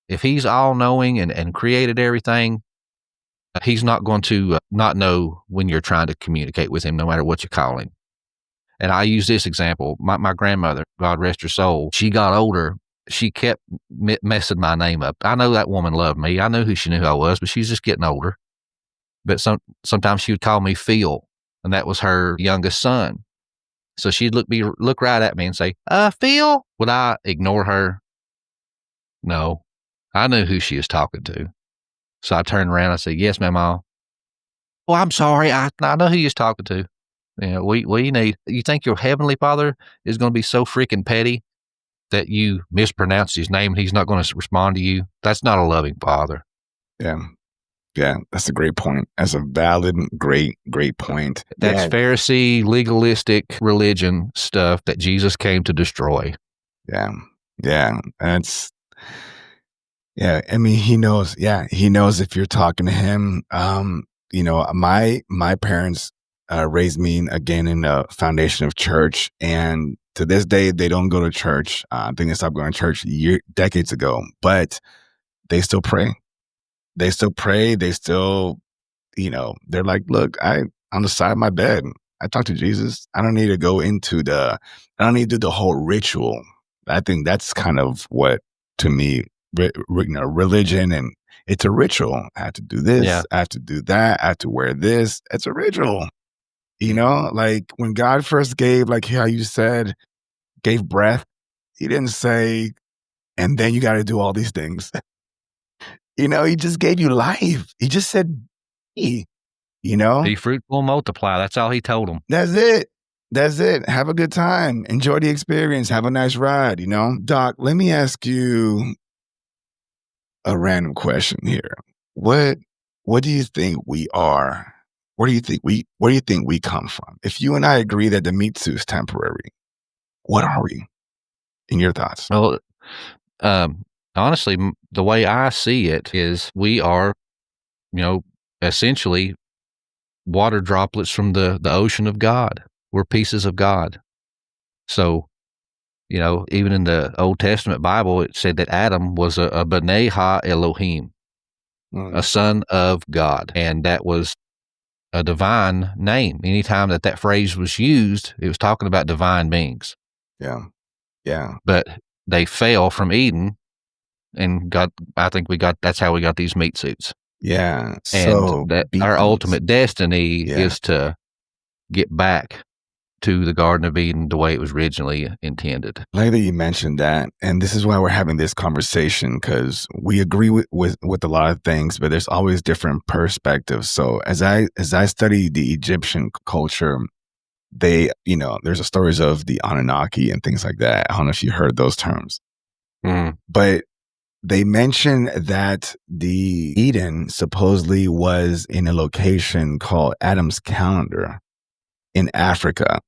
If he's all knowing and created everything, he's not going to not know when you're trying to communicate with him, no matter what you call him. And I use this example. My grandmother, God rest her soul, she got older. She kept messing my name up. I know that woman loved me. I knew who she knew I was, but she's just getting older. But sometimes she would call me Phil, and that was her youngest son. So she'd look right at me and say, Phil. Would I ignore her? No. I knew who she was talking to. So I turned around and I said, yes, ma'am. Well, I'm sorry. I know who you was talking to. What you need? You think your heavenly Father is going to be so freaking petty that you mispronounce his name and he's not going to respond to you? That's not a loving Father. Yeah. Yeah, that's a great point. That's a valid, great point. That's Pharisee, legalistic religion stuff that Jesus came to destroy. Yeah. I mean, he knows if you're talking to him. My parents raised me again in the foundation of church. And to this day, they don't go to church. I think they stopped going to church decades ago, but they still pray. They still pray. They still, they're like, look, on the side of my bed, I talk to Jesus. I don't need to I don't need to do the whole ritual. I think that's kind of what, to me, religion, and it's a ritual. I have to do this. Yeah. I have to do that. I have to wear this. It's a ritual. Like when God first gave, like how you said, gave breath, he didn't say, and then you got to do all these things. He just gave you life. He just said, be, Be fruitful and multiply. That's all he told them. That's it. That's it. Have a good time. Enjoy the experience. Have a nice ride, Doc, let me ask you a random question here. What do you think we are? Where do you think we come from? If you and I agree that the meat suit's temporary, what are we? In your thoughts? Well, honestly, the way I see it is we are, essentially water droplets from the ocean of God. We're pieces of God. So, even in the Old Testament Bible, it said that Adam was a B'nai Ha Elohim, a son of God. And that was a divine name. Anytime that phrase was used, it was talking about divine beings. Yeah. Yeah. But they fell from Eden and that's how we got these meat suits. Yeah. And that our ultimate destiny is to get back to the Garden of Eden the way it was originally intended. Like that you mentioned that, and this is why we're having this conversation, because we agree with a lot of things, but there's always different perspectives. So as I study the Egyptian culture, they, there's stories of the Anunnaki and things like that. I don't know if you heard those terms, but they mention that the Eden supposedly was in a location called Adam's Calendar in Africa.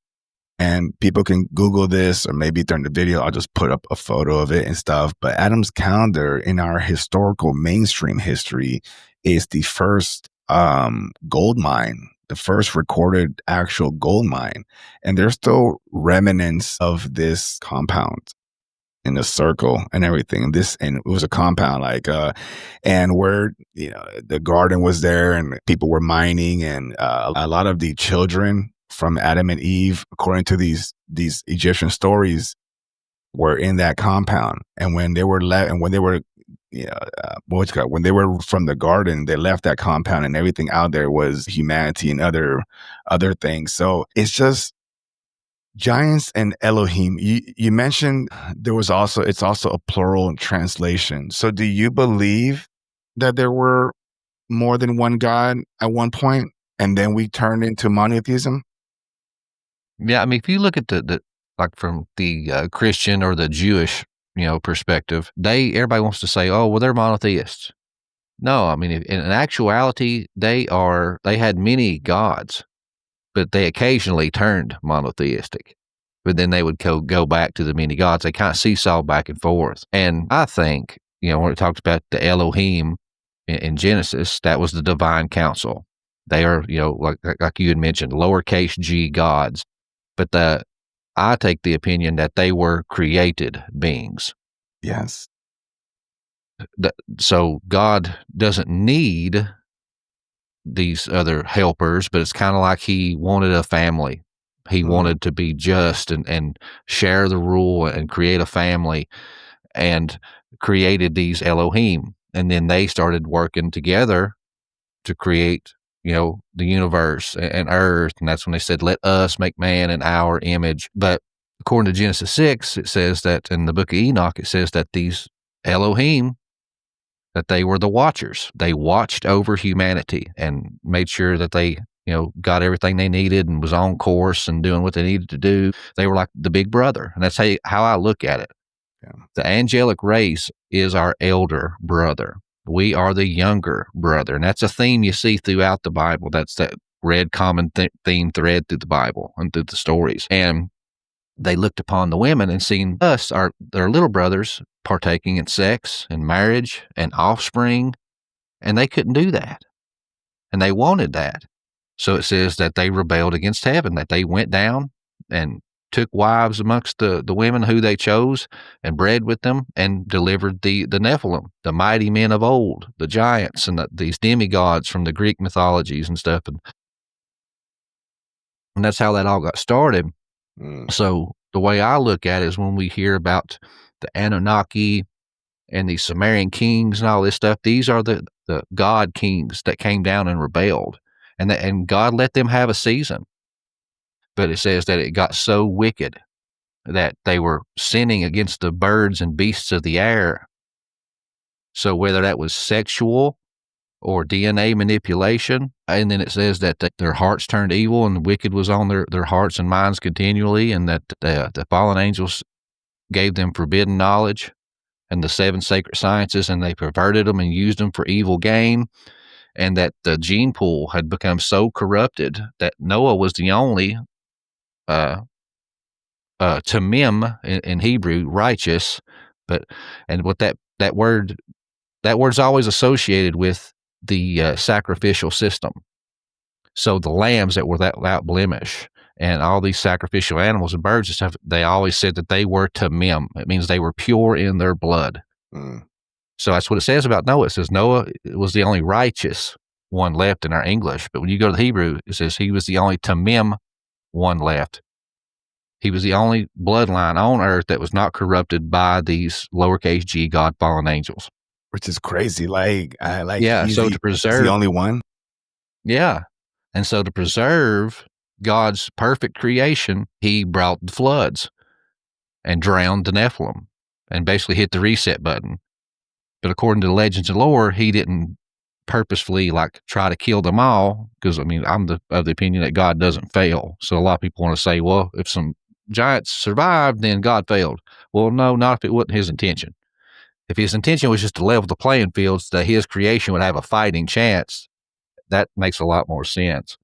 And people can Google this, or maybe during the video, I'll just put up a photo of it and stuff. But Adam's Calendar in our historical mainstream history is the first gold mine, the first recorded actual gold mine. And there's still remnants of this compound in a circle and everything. And it was a compound and where, the garden was there and people were mining, and a lot of the children from Adam and Eve, according to these Egyptian stories, were in that compound. And when they were when they were from the garden, they left that compound, and everything out there was humanity and other things. So it's just giants and Elohim. You mentioned it's also a plural translation. So do you believe that there were more than one God at one point, and then we turned into monotheism? Yeah, I mean, if you look at the from the Christian or the Jewish, perspective, everybody wants to say, oh, well, they're monotheists. No, I mean, in actuality, they had many gods, but they occasionally turned monotheistic. But then they would go back to the many gods. They kind of seesaw back and forth. And I think, when it talks about the Elohim in Genesis, that was the divine council. They are, like you had mentioned, lowercase g gods. But I take the opinion that they were created beings. Yes. So God doesn't need these other helpers, but it's kind of like he wanted a family. He wanted to be just and share the rule and create a family, and created these Elohim. And then they started working together to create the universe and earth. And that's when they said, let us make man in our image. But according to Genesis 6, it says that in the book of Enoch, it says that these Elohim, that they were the watchers. They watched over humanity and made sure that they, got everything they needed and was on course and doing what they needed to do. They were like the big brother. And that's how I look at it. Yeah. The angelic race is our elder brother. We are the younger brother. And that's a theme you see throughout the Bible. That's that red common theme thread through the Bible and through the stories. And they looked upon the women and seen us, their little brothers, partaking in sex and marriage and offspring. And they couldn't do that. And they wanted that. So it says that they rebelled against heaven, that they went down and took wives amongst the women who they chose and bred with them and delivered the Nephilim, the mighty men of old, the giants and these demigods from the Greek mythologies and stuff. And that's how that all got started. So the way I look at it is when we hear about the Anunnaki and the Sumerian kings and all this stuff, these are the god kings that came down and rebelled. And God let them have a season. But it says that it got so wicked that they were sinning against the birds and beasts of the air. So whether that was sexual or DNA manipulation, and then it says that their hearts turned evil and the wicked was on their hearts and minds continually, and that the fallen angels gave them forbidden knowledge and the 7 sacred sciences, and they perverted them and used them for evil gain, and that the gene pool had become so corrupted that Noah was the only tamim in Hebrew, righteous, and what that word's always associated with the sacrificial system. So the lambs that were without blemish and all these sacrificial animals and birds and stuff, they always said that they were tamim. It means they were pure in their blood. So that's what it says about Noah. It says Noah was the only righteous one left in our English. But when you go to the Hebrew, it says he was the only tamim one left. He was the only bloodline on earth that was not corrupted by these lowercase g God fallen angels. Which is crazy. Yeah, so to preserve. He's the only one? Yeah. And so to preserve God's perfect creation, he brought the floods and drowned the Nephilim and basically hit the reset button. But according to the legends and lore, he didn't purposefully try to kill them all, because I'm of the opinion that God doesn't fail. So a lot of people want to say, well, if some giants survived, then God failed. Well, no, not if it wasn't his intention. If his intention was just to level the playing fields, that his creation would have a fighting chance, that makes a lot more sense.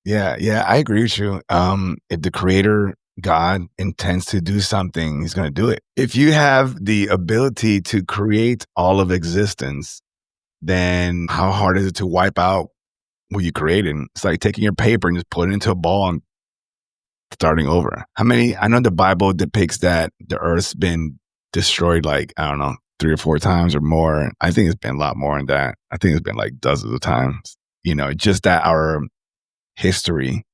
Yeah, I agree with you. If the creator God intends to do something, he's going to do it. If you have the ability to create all of existence, then how hard is it to wipe out what you created? It's like taking your paper and just putting it into a ball and starting over. I know the Bible depicts that the earth's been destroyed 3 or 4 times or more. I think it's been a lot more than that. I think it's been dozens of times. Just that our history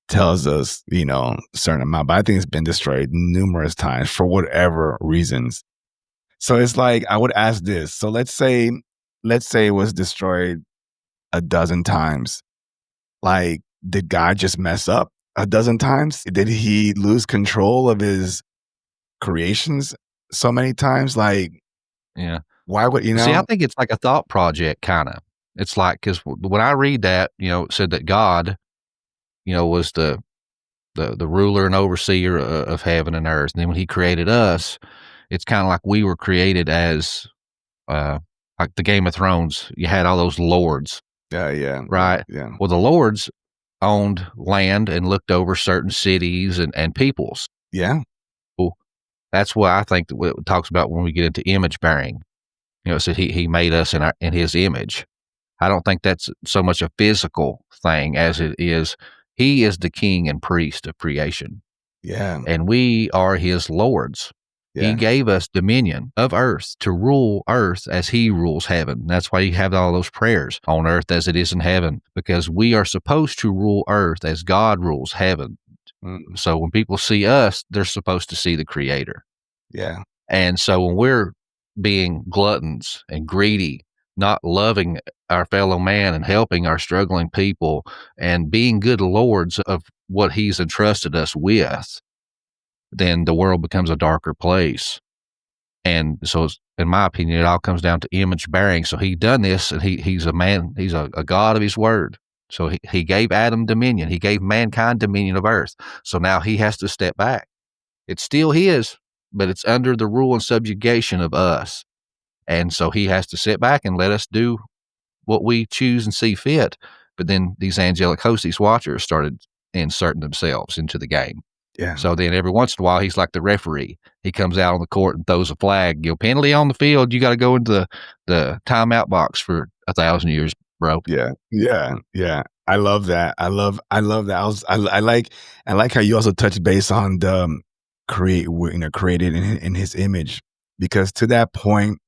tells us, a certain amount, but I think it's been destroyed numerous times for whatever reasons. So it's I would ask this. So let's say it was destroyed a dozen times. Did God just mess up a dozen times? Did he lose control of his creations so many times? Yeah. Why would, See, I think it's like a thought project, kind of. It's because when I read that, it said that God, was the ruler and overseer of heaven and earth. And then when he created us, it's kind of like we were created as, like the Game of Thrones, you had all those lords. Yeah. Right. Yeah. Well, the lords owned land and looked over certain cities and peoples. Yeah. Well, that's what I think that it talks about when we get into image bearing. It said he made us in his image. I don't think that's so much a physical thing as it is. He is the king and priest of creation. Yeah. And we are his lords. Yeah. He gave us dominion of earth to rule earth as he rules heaven. That's why you have all those prayers, on earth as it is in heaven, because we are supposed to rule earth as God rules heaven. So when people see us, they're supposed to see the creator. Yeah. And so when we're being gluttons and greedy, not loving our fellow man and helping our struggling people and being good lords of what he's entrusted us with, then the world becomes a darker place. And so, in my opinion, it all comes down to image bearing. So he done this, and he's a man, he's a God of his word. So he gave Adam dominion. He gave mankind dominion of earth. So now he has to step back. It's still his, but it's under the rule and subjugation of us. And so he has to sit back and let us do what we choose and see fit. But then these angelic hosts, these watchers, started inserting themselves into the game. Yeah. So then every once in a while, he's like the referee. He comes out on the court and throws a flag. Penalty on the field. You got to go into the timeout box for 1,000 years, bro. Yeah. I love that. I love that. I like how you also touch base on the created in his image, because to that point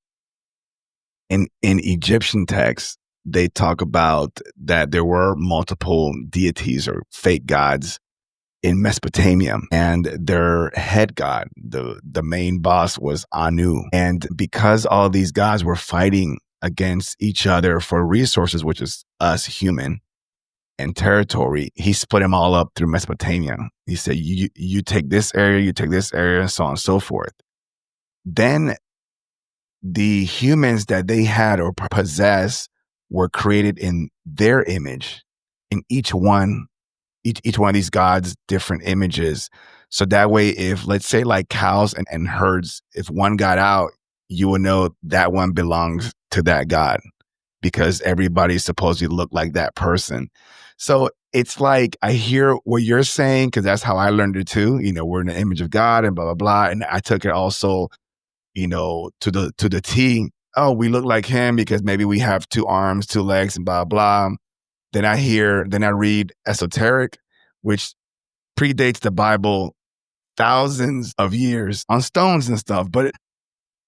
in Egyptian texts, they talk about that there were multiple deities or fake gods in Mesopotamia, and their head god, the main boss, was Anu. And because all these gods were fighting against each other for resources, which is us human, and territory, he split them all up through Mesopotamia. He said, you take this area, you take this area, and so on and so forth. Then the humans that they had or possessed were created in their image, in each one of these gods, different images. So that way, if let's say like cows and herds, if one got out, you would know that one belongs to that god, because everybody supposedly looked like that person. So it's like, I hear what you're saying, because that's how I learned it too. We're in the image of God and blah, blah, blah. And I took it also, to the T. Oh, we look like him because maybe we have 2 arms, 2 legs, and blah, blah. Then I read esoteric, which predates the Bible thousands of years on stones and stuff, but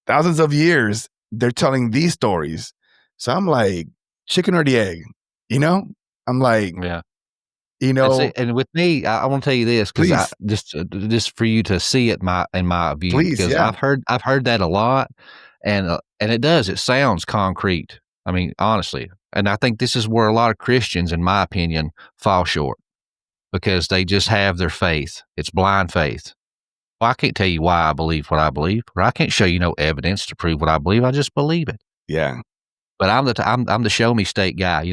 thousands of years, they're telling these stories. So I'm like, chicken or the egg, I'm like, Yeah. And with me, I want to tell you this, because just for you to see it in my view, please, because yeah. I've heard that a lot, and it sounds concrete. I mean, honestly, and I think this is where a lot of Christians, in my opinion, fall short, because they just have their faith. It's blind faith. Well, I can't tell you why I believe what I believe, or I can't show you no evidence to prove what I believe. I just believe it. Yeah. But I'm the show me state guy.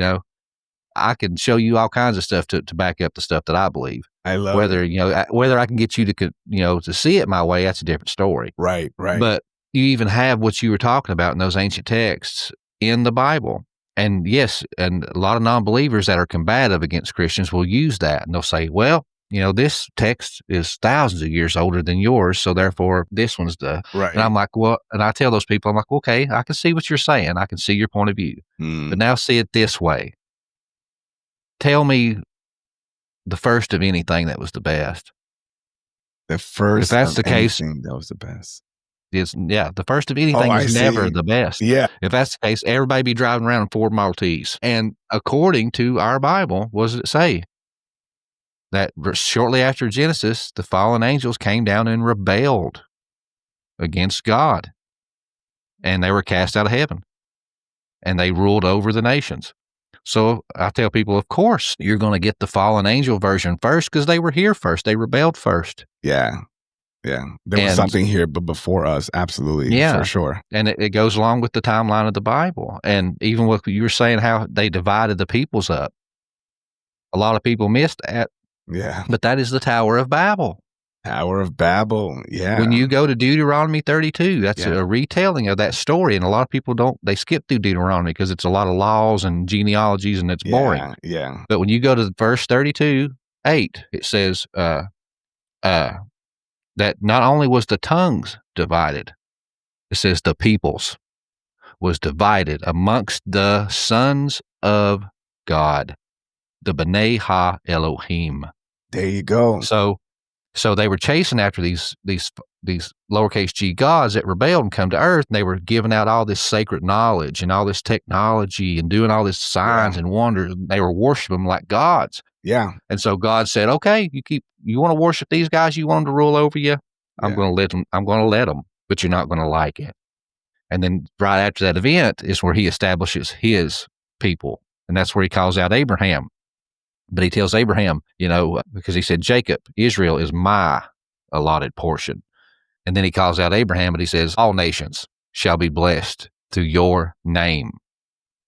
I can show you all kinds of stuff to back up the stuff that I believe. I love whether it. Whether I can get you to see it my way, that's a different story. Right. But you even have what you were talking about in those ancient texts in the Bible. And yes, and a lot of non-believers that are combative against Christians will use that, and they'll say, well, this text is thousands of years older than yours, so therefore this one's right. And I'm like, well, and I tell those people, I'm like, okay, I can see what you're saying. I can see your point of view. But now see it this way. Tell me the first of anything that was the best. The first, if that's the case, that was the best. The first of anything is never the best. Yeah. If that's the case, everybody be driving around in Ford Model Ts. And according to our Bible, what does it say? That shortly after Genesis, the fallen angels came down and rebelled against God. And they were cast out of heaven. And they ruled over the nations. So I tell people, of course, you're going to get the fallen angel version first, because they were here first. They rebelled first. Yeah. Yeah. There was something here but before us. Absolutely. Yeah. For sure. And it goes along with the timeline of the Bible. And even what you were saying, how they divided the peoples up. A lot of people missed that. Yeah. But that is the Tower of Babel. Tower of Babel. Yeah. When you go to Deuteronomy 32, that's a retelling of that story. And a lot of people they skip through Deuteronomy because it's a lot of laws and genealogies and it's boring. Yeah. But when you go to verse 32:8, it says that not only was the tongues divided, it says the peoples was divided amongst the sons of God, the B'nai Ha Elohim. There you go. So they were chasing after these lowercase g gods that rebelled and come to earth, and they were giving out all this sacred knowledge and all this technology and doing all this signs and wonders. They were worshiping them like gods. Yeah. And so God said, okay, you want to worship these guys, you want them to rule over you? I'm going to let them, but you're not going to like it. And then right after that event is where he establishes his people. And that's where he calls out Abraham. But he tells Abraham, because he said, Jacob, Israel is my allotted portion. And then he calls out Abraham, but he says, all nations shall be blessed through your name.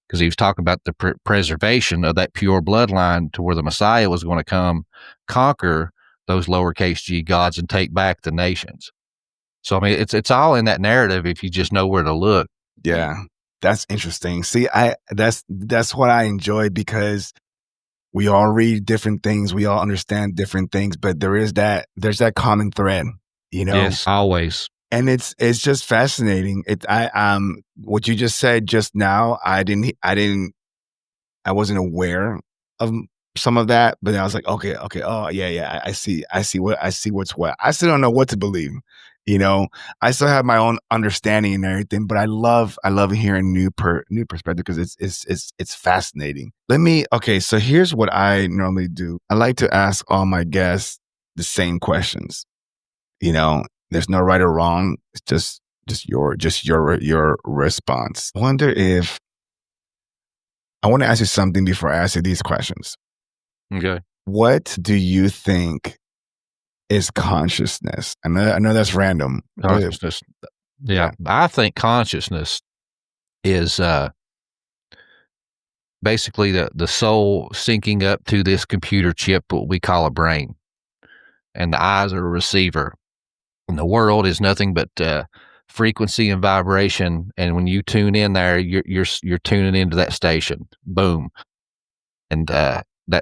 Because he was talking about the preservation of that pure bloodline to where the Messiah was going to come, conquer those lowercase g gods and take back the nations. So, I mean, it's all in that narrative if you just know where to look. Yeah, that's interesting. See, that's what I enjoy, because we all read different things, we all understand different things, but there's that common thread, Yes, always. And it's just fascinating. What you just said just now, I wasn't aware of some of that, but I was like, okay, oh yeah, I see what's what. I still don't know what to believe. I still have my own understanding and everything, but I love hearing new perspective because it's fascinating. Okay, so here's what I normally do. I like to ask all my guests the same questions. There's no right or wrong. It's just your response. I want to ask you something before I ask you these questions. Okay. What do you think is consciousness? I know that's random. Consciousness. Yeah. I think consciousness is basically the soul syncing up to this computer chip, what we call a brain. And the eyes are a receiver. And the world is nothing but frequency and vibration. And when you tune in there, you're tuning into that station. Boom. And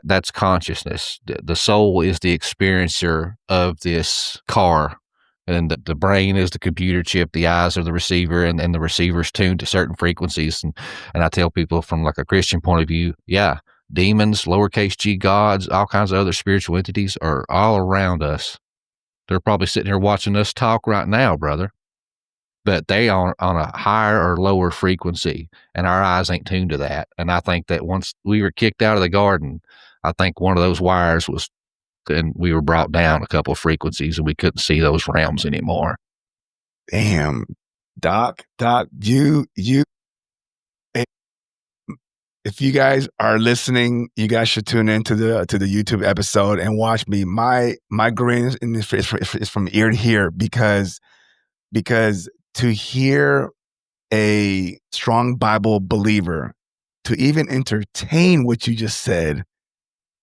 that's consciousness. The soul is the experiencer of this car, and the brain is the computer chip. The eyes are the receiver, and the receiver's tuned to certain frequencies. And I tell people from like a Christian point of view, yeah, demons, lowercase g gods, all kinds of other spiritual entities are all around us. They're probably sitting here watching us talk right now, brother. But they are on a higher or lower frequency, and our eyes ain't tuned to that. And I think that once we were kicked out of the garden, I think one of those wires was, and we were brought down a couple of frequencies, and we couldn't see those realms anymore. Damn, Doc, you. If you guys are listening, you guys should tune into the YouTube episode and watch me. My grin is from ear to ear because to hear a strong Bible believer to even entertain what you just said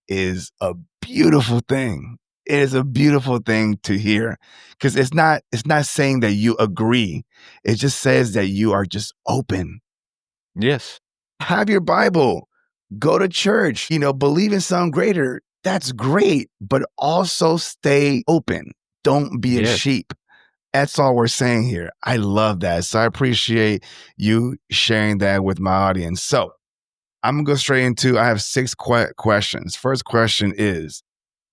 is a beautiful thing. It is a beautiful thing to hear because it's not saying that you agree. It just says that you are just open. Yes. Have your Bible, go to church, believe in something greater. That's great, but also stay open. Don't be a sheep. That's all we're saying here. I love that. So I appreciate you sharing that with my audience. So I'm going to go straight into, I have 6 questions. First question is,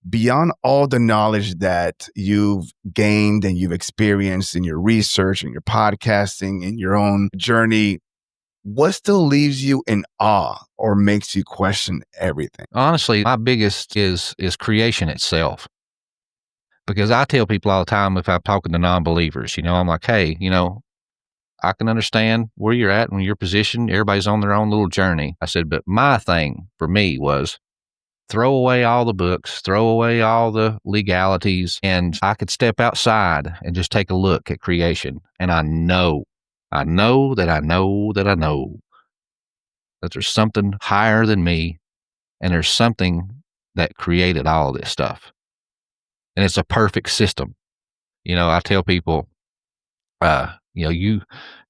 beyond all the knowledge that you've gained and you've experienced in your research and your podcasting and your own journey, what still leaves you in awe or makes you question everything? Honestly, my biggest is creation itself. Because I tell people all the time, if I'm talking to non-believers, I'm like, hey, I can understand where you're at and your position. Everybody's on their own little journey. I said, but my thing for me was throw away all the books, throw away all the legalities, and I could step outside and just take a look at creation. And I know that there's something higher than me, and there's something that created all this stuff. And it's a perfect system. I tell people, you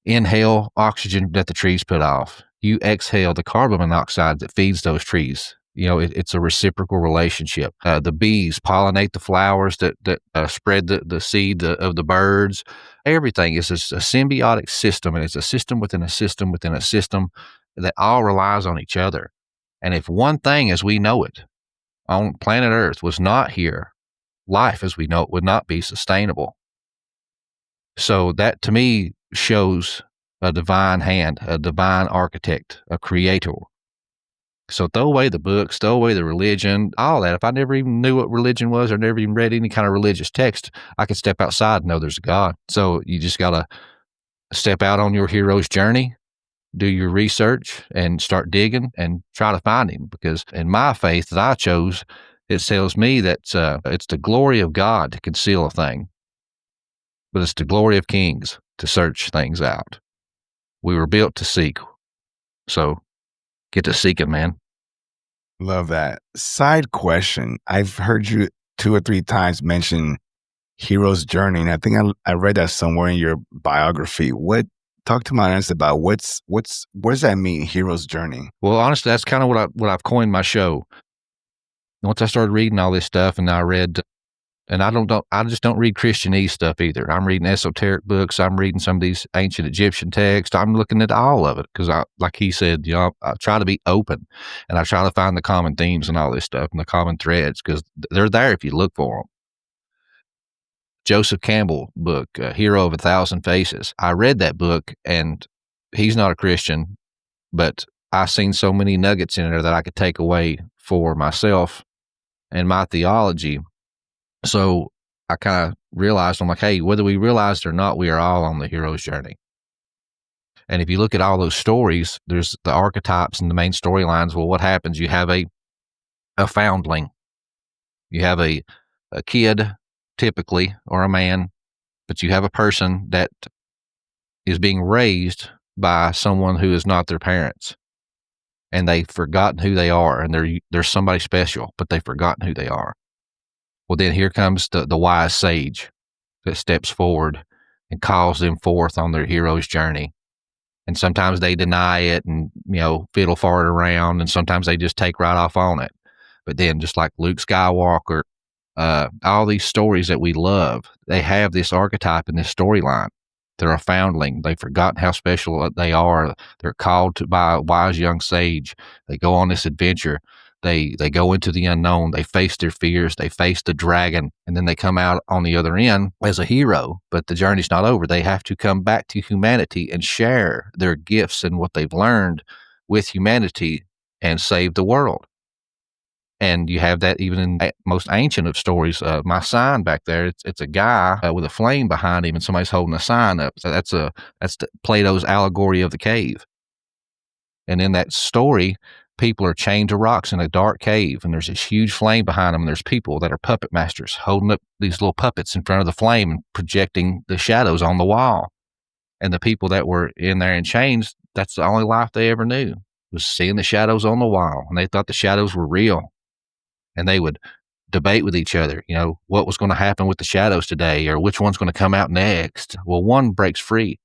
inhale oxygen that the trees put off. You exhale the carbon monoxide that feeds those trees. It's a reciprocal relationship. The bees pollinate the flowers that spread the seed of the birds. Everything is a symbiotic system, and it's a system within a system within a system that all relies on each other. And if one thing as we know it on planet Earth was not here, life as we know it would not be sustainable. So that to me shows a divine hand, a divine architect, a creator. So throw away the books, throw away the religion, all that. If I never even knew what religion was or never even read any kind of religious text, I could step outside and know there's a God. So you just got to step out on your hero's journey, do your research, and start digging and try to find him. Because in my faith that I chose, it tells me that it's the glory of God to conceal a thing, but it's the glory of kings to search things out. We were built to seek. So get to seeking, man. Love that. Side question. I've heard you 2 or 3 times mention hero's journey, and I think I read that somewhere in your biography. Talk to my audience about what does that mean, hero's journey? Well, honestly, that's kind of what I've coined my show. Once I started reading all this stuff, and I read And I just don't read Christianese stuff either. I'm reading esoteric books. I'm reading some of these ancient Egyptian texts. I'm looking at all of it because like he said, I try to be open and I try to find the common themes and all this stuff and the common threads because they're there if you look for them. Joseph Campbell book, Hero of a Thousand Faces. I read that book and he's not a Christian, but I've seen so many nuggets in there that I could take away for myself and my theology. So I kind of realized, I'm like, hey, whether we realize it or not, we are all on the hero's journey. And if you look at all those stories, there's the archetypes and the main storylines. Well, what happens? You have a foundling. You have a kid, typically, or a man, but you have a person that is being raised by someone who is not their parents. And they've forgotten who they are. And they're somebody special, but they've forgotten who they are. Well, then here comes the wise sage that steps forward and calls them forth on their hero's journey. And sometimes they deny it and, fiddle fart around, and sometimes they just take right off on it. But then just like Luke Skywalker, all these stories that we love, they have this archetype in this storyline. They're a foundling. They've forgotten how special they are. They're called to by a wise young sage. They go on this adventure. They go into the unknown. They face their fears. They face the dragon, and then they come out on the other end as a hero. But the journey's not over. They have to come back to humanity and share their gifts and what they've learned with humanity and save the world. And you have that even in the most ancient of stories. My sign back there, it's a guy with a flame behind him, and somebody's holding a sign up. So that's Plato's allegory of the cave. And in that story, people are chained to rocks in a dark cave, and there's this huge flame behind them, and there's people that are puppet masters holding up these little puppets in front of the flame and projecting the shadows on the wall. And the people that were in there in chains, that's the only life they ever knew, was seeing the shadows on the wall, and they thought the shadows were real. And they would debate with each other, what was going to happen with the shadows today, or which one's going to come out next. Well, one breaks free.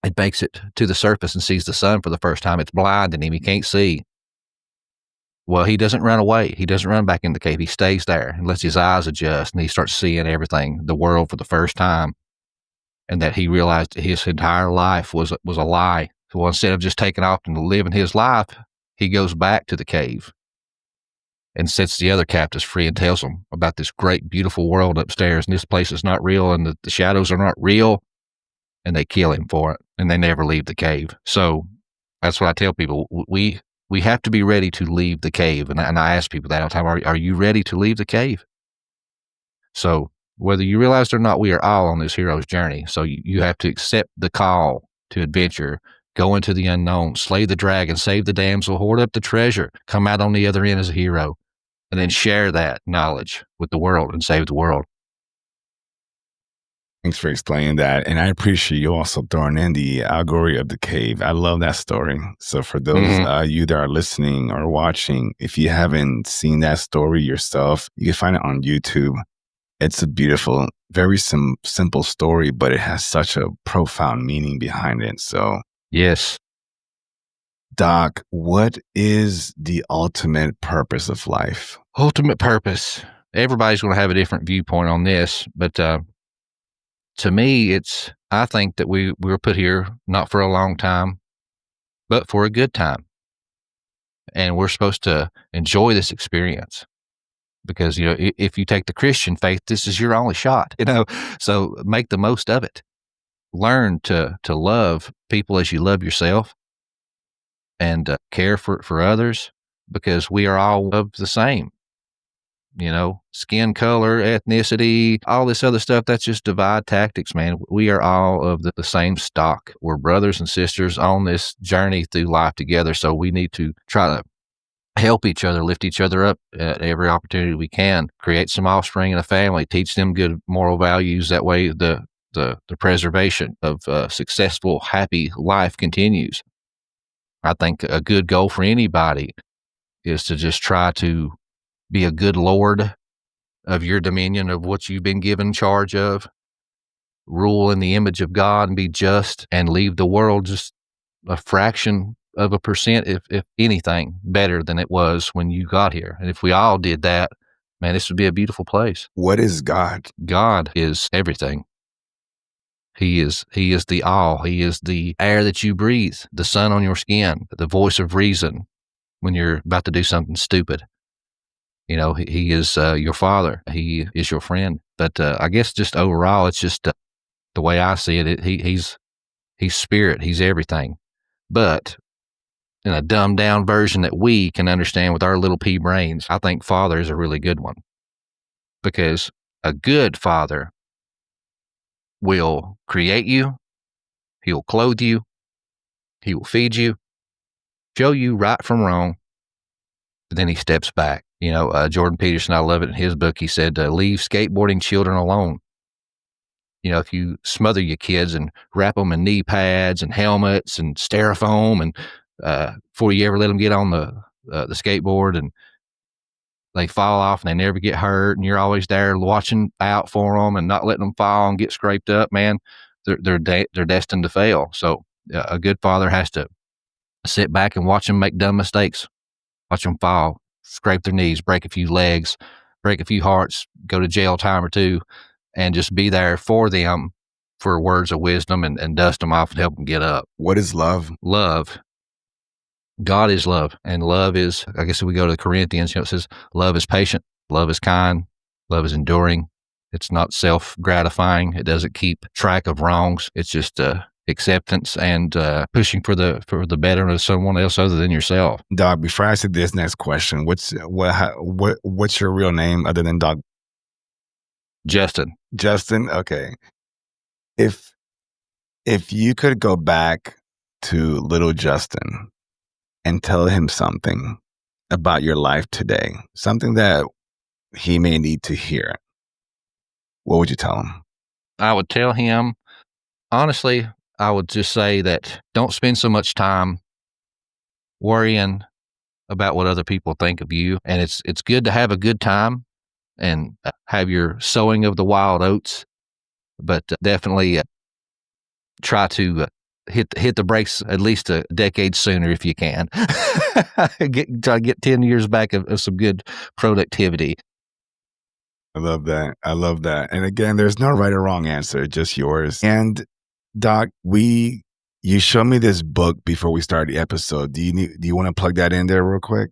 It makes it to the surface and sees the sun for the first time. It's blinding him. He can't see. Well, he doesn't run away. He doesn't run back in the cave. He stays there and lets his eyes adjust, and he starts seeing everything, the world for the first time, and that he realized that his entire life was a lie. So instead of just taking off and living his life, he goes back to the cave and sets the other captives free and tells them about this great, beautiful world upstairs, and this place is not real, and the shadows are not real, and they kill him for it, and they never leave the cave. So that's what I tell people. We have to be ready to leave the cave. And I ask people that all the time, are you ready to leave the cave? So whether you realize it or not, we are all on this hero's journey. So you have to accept the call to adventure, go into the unknown, slay the dragon, save the damsel, hoard up the treasure, come out on the other end as a hero, and then share that knowledge with the world and save the world. Thanks for explaining that. And I appreciate you also throwing in the allegory of the cave. I love that story. So for those you that are listening or watching, if you haven't seen that story yourself, you can find it on YouTube. It's a beautiful, very simple story, but it has such a profound meaning behind it. So yes. Doc, what is the ultimate purpose of life? Ultimate purpose. Everybody's going to have a different viewpoint on this, but to me, I think that we were put here not for a long time, but for a good time. And we're supposed to enjoy this experience because, if you take the Christian faith, this is your only shot, so make the most of it. Learn to love people as you love yourself and care for others, because we are all of the same. Skin color, ethnicity, all this other stuff, that's just divide tactics, man. We are all of the same stock. We're brothers and sisters on this journey through life together. So we need to try to help each other, lift each other up at every opportunity we can, create some offspring in a family, teach them good moral values. That way the preservation of a successful, happy life continues. I think a good goal for anybody is to just try to be a good lord of your dominion, of what you've been given charge of, rule in the image of God and be just, and leave the world just a fraction of a percent, if anything, better than it was when you got here. And if we all did that, Man, this would be a beautiful place. What is God? God is everything. He is the all. He is the air that you breathe, the sun on your skin, the voice of reason when you're about to do something stupid. He is your father. He is your friend. But I guess just overall, it's just the way I see it. He's spirit. He's everything. But in a dumbed down version that we can understand with our little pea brains, I think father is a really good one, because a good father will create you. He'll clothe you. He will feed you, show you right from wrong. But then he steps back. Jordan Peterson, I love it in his book. He said, leave skateboarding children alone. If you smother your kids and wrap them in knee pads and helmets and styrofoam, and before you ever let them get on the skateboard, and they fall off and they never get hurt, and you're always there watching out for them and not letting them fall and get scraped up, man, they're destined to fail. So a good father has to sit back and watch them make dumb mistakes, watch them fall, scrape their knees, break a few legs, break a few hearts, go to jail time or two, and just be there for them for words of wisdom and dust them off and help them get up. What is love? Love. God is love. And love is, I guess if we go to the Corinthians, it says love is patient, love is kind, love is enduring. It's not self-gratifying. It doesn't keep track of wrongs. It's just acceptance and pushing for the betterment of someone else other than yourself. Dog, before I ask this next question, what's your real name other than Dog? Justin. Justin, okay. If you could go back to little Justin and tell him something about your life today, something that he may need to hear, what would you tell him? I would tell him, honestly, I would just say that don't spend so much time worrying about what other people think of you. And it's good to have a good time and have your sowing of the wild oats, but definitely try to hit the brakes at least a decade sooner if you can. Try to get 10 years back of some good productivity. I love that. And again, there's no right or wrong answer, just yours. And Doc, you showed me this book before we started the episode. Do you want to plug that in there real quick?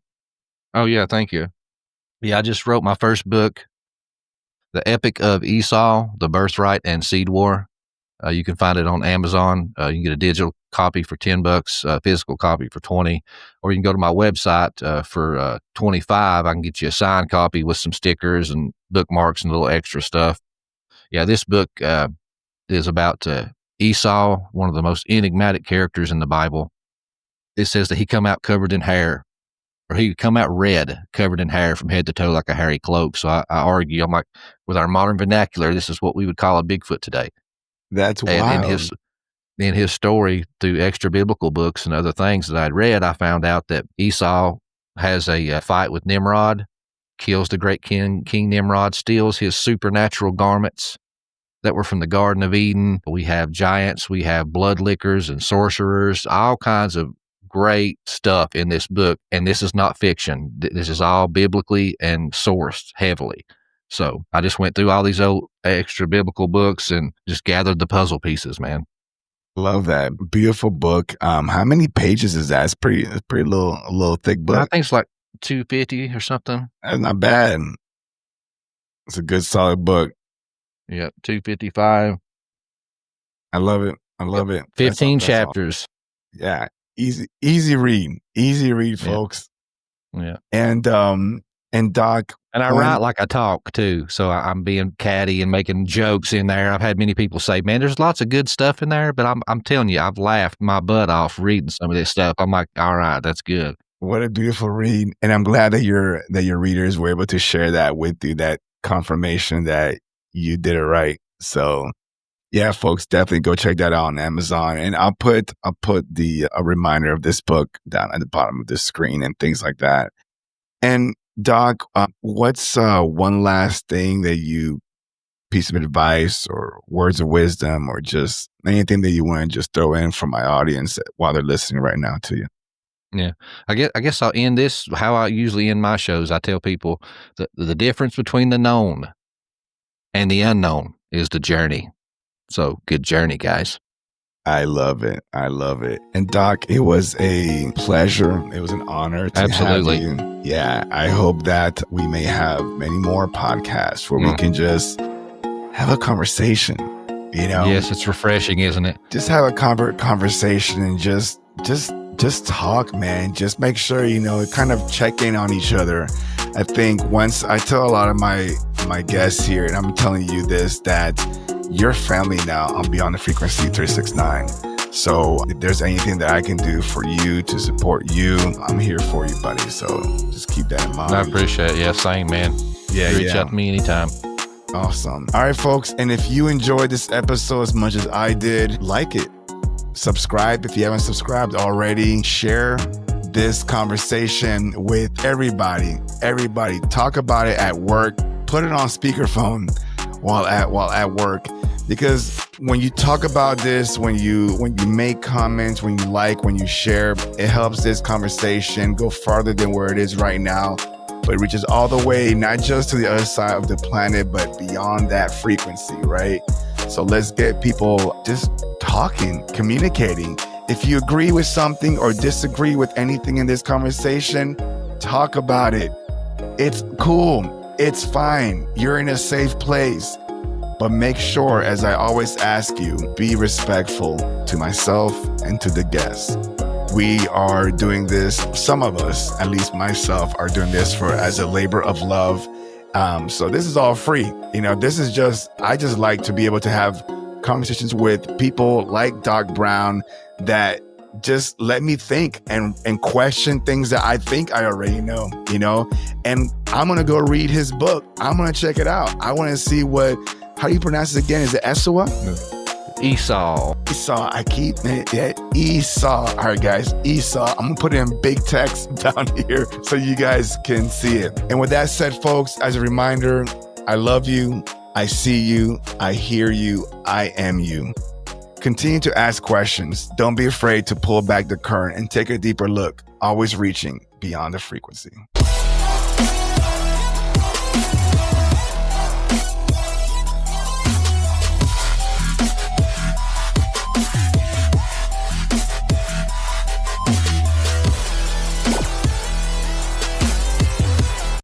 Oh yeah, thank you. Yeah, I just wrote my first book, The Epic of Esau, The Birthright and Seed War. You can find it on Amazon. You can get a digital copy for $10, a physical copy for $20, or you can go to my website for $25. I can get you a signed copy with some stickers and bookmarks and a little extra stuff. Yeah, this book is about Esau, one of the most enigmatic characters in the Bible. It says that he come out covered in hair, or he come out red, covered in hair from head to toe like a hairy cloak. So I argue, I'm like, with our modern vernacular, this is what we would call a Bigfoot today. That's wild. And in his story, through extra biblical books and other things that I'd read, I found out that Esau has a fight with Nimrod, kills the great King Nimrod, steals his supernatural garments that were from the Garden of Eden. We have giants, we have blood lickers and sorcerers, all kinds of great stuff in this book. And this is not fiction. This is all biblically and sourced heavily. So I just went through all these old extra biblical books and just gathered the puzzle pieces, man. Love that. Beautiful book. How many pages is that? It's pretty little thick book. I think it's like 250 or something. That's not bad. It's a good solid book. Yeah, 255. I love it. 15 chapters. Awesome. Yeah. Easy read, folks. Yeah. And Doc. And I write like I talk too. So I'm being catty and making jokes in there. I've had many people say, man, there's lots of good stuff in there, but I'm telling you, I've laughed my butt off reading some of this stuff. I'm like, all right, that's good. What a beautiful read. And I'm glad that your readers were able to share that with you, that confirmation that you did it right. So yeah, folks, definitely go check that out on Amazon. And I'll put a reminder of this book down at the bottom of the screen and things like that. And Doc, what's one last thing piece of advice or words of wisdom or just anything that you want to just throw in for my audience while they're listening right now to you? Yeah. I guess I'll end this how I usually end my shows. I tell people that the difference between the known and the unknown is the journey. So good journey, guys. I love it. I love it. And Doc, it was a pleasure. It was an honor to Absolutely. have you. Yeah. I hope that we may have many more podcasts where we can just have a conversation, you know? Yes, it's refreshing, isn't it? Just have a conversation and just talk, man. Just make sure, you know, kind of check in on each other. I think once I tell a lot of my guests here, and I'm telling you this, that you're family now on Beyond the Frequency 369. So if there's anything that I can do for you to support you, I'm here for you, buddy. So just keep that in mind. I appreciate it. Yeah, same, man. Yeah, Reach out to me anytime. Awesome. All right, folks. And if you enjoyed this episode as much as I did, like it. Subscribe if you haven't subscribed already. Share this conversation with everybody. Everybody. Talk about it at work. Put it on speakerphone while at work. Because when you talk about this, when you make comments, when you like, when you share, it helps this conversation go farther than where it is right now. But it reaches all the way, not just to the other side of the planet, but beyond that frequency, right? So let's get people just talking, communicating. If you agree with something or disagree with anything in this conversation, talk about it. It's cool. It's fine. You're in a safe place. But make sure, as I always ask you, be respectful to myself and to the guests. We are doing this, some of us, at least myself, are doing this as a labor of love. So this is all free. You know, I just like to be able to have conversations with people like Doc Brown that just let me think and question things that I think I already know, you know? And I'm going to go read his book. I'm going to check it out. I want to see how do you pronounce it again? Is it Esau? Esau. Esau. I keep it. Yeah, Esau. All right, guys. Esau. I'm going to put it in big text down here so you guys can see it. And with that said, folks, as a reminder, I love you. I see you. I hear you. I am you. Continue to ask questions. Don't be afraid to pull back the current and take a deeper look, always reaching beyond the frequency.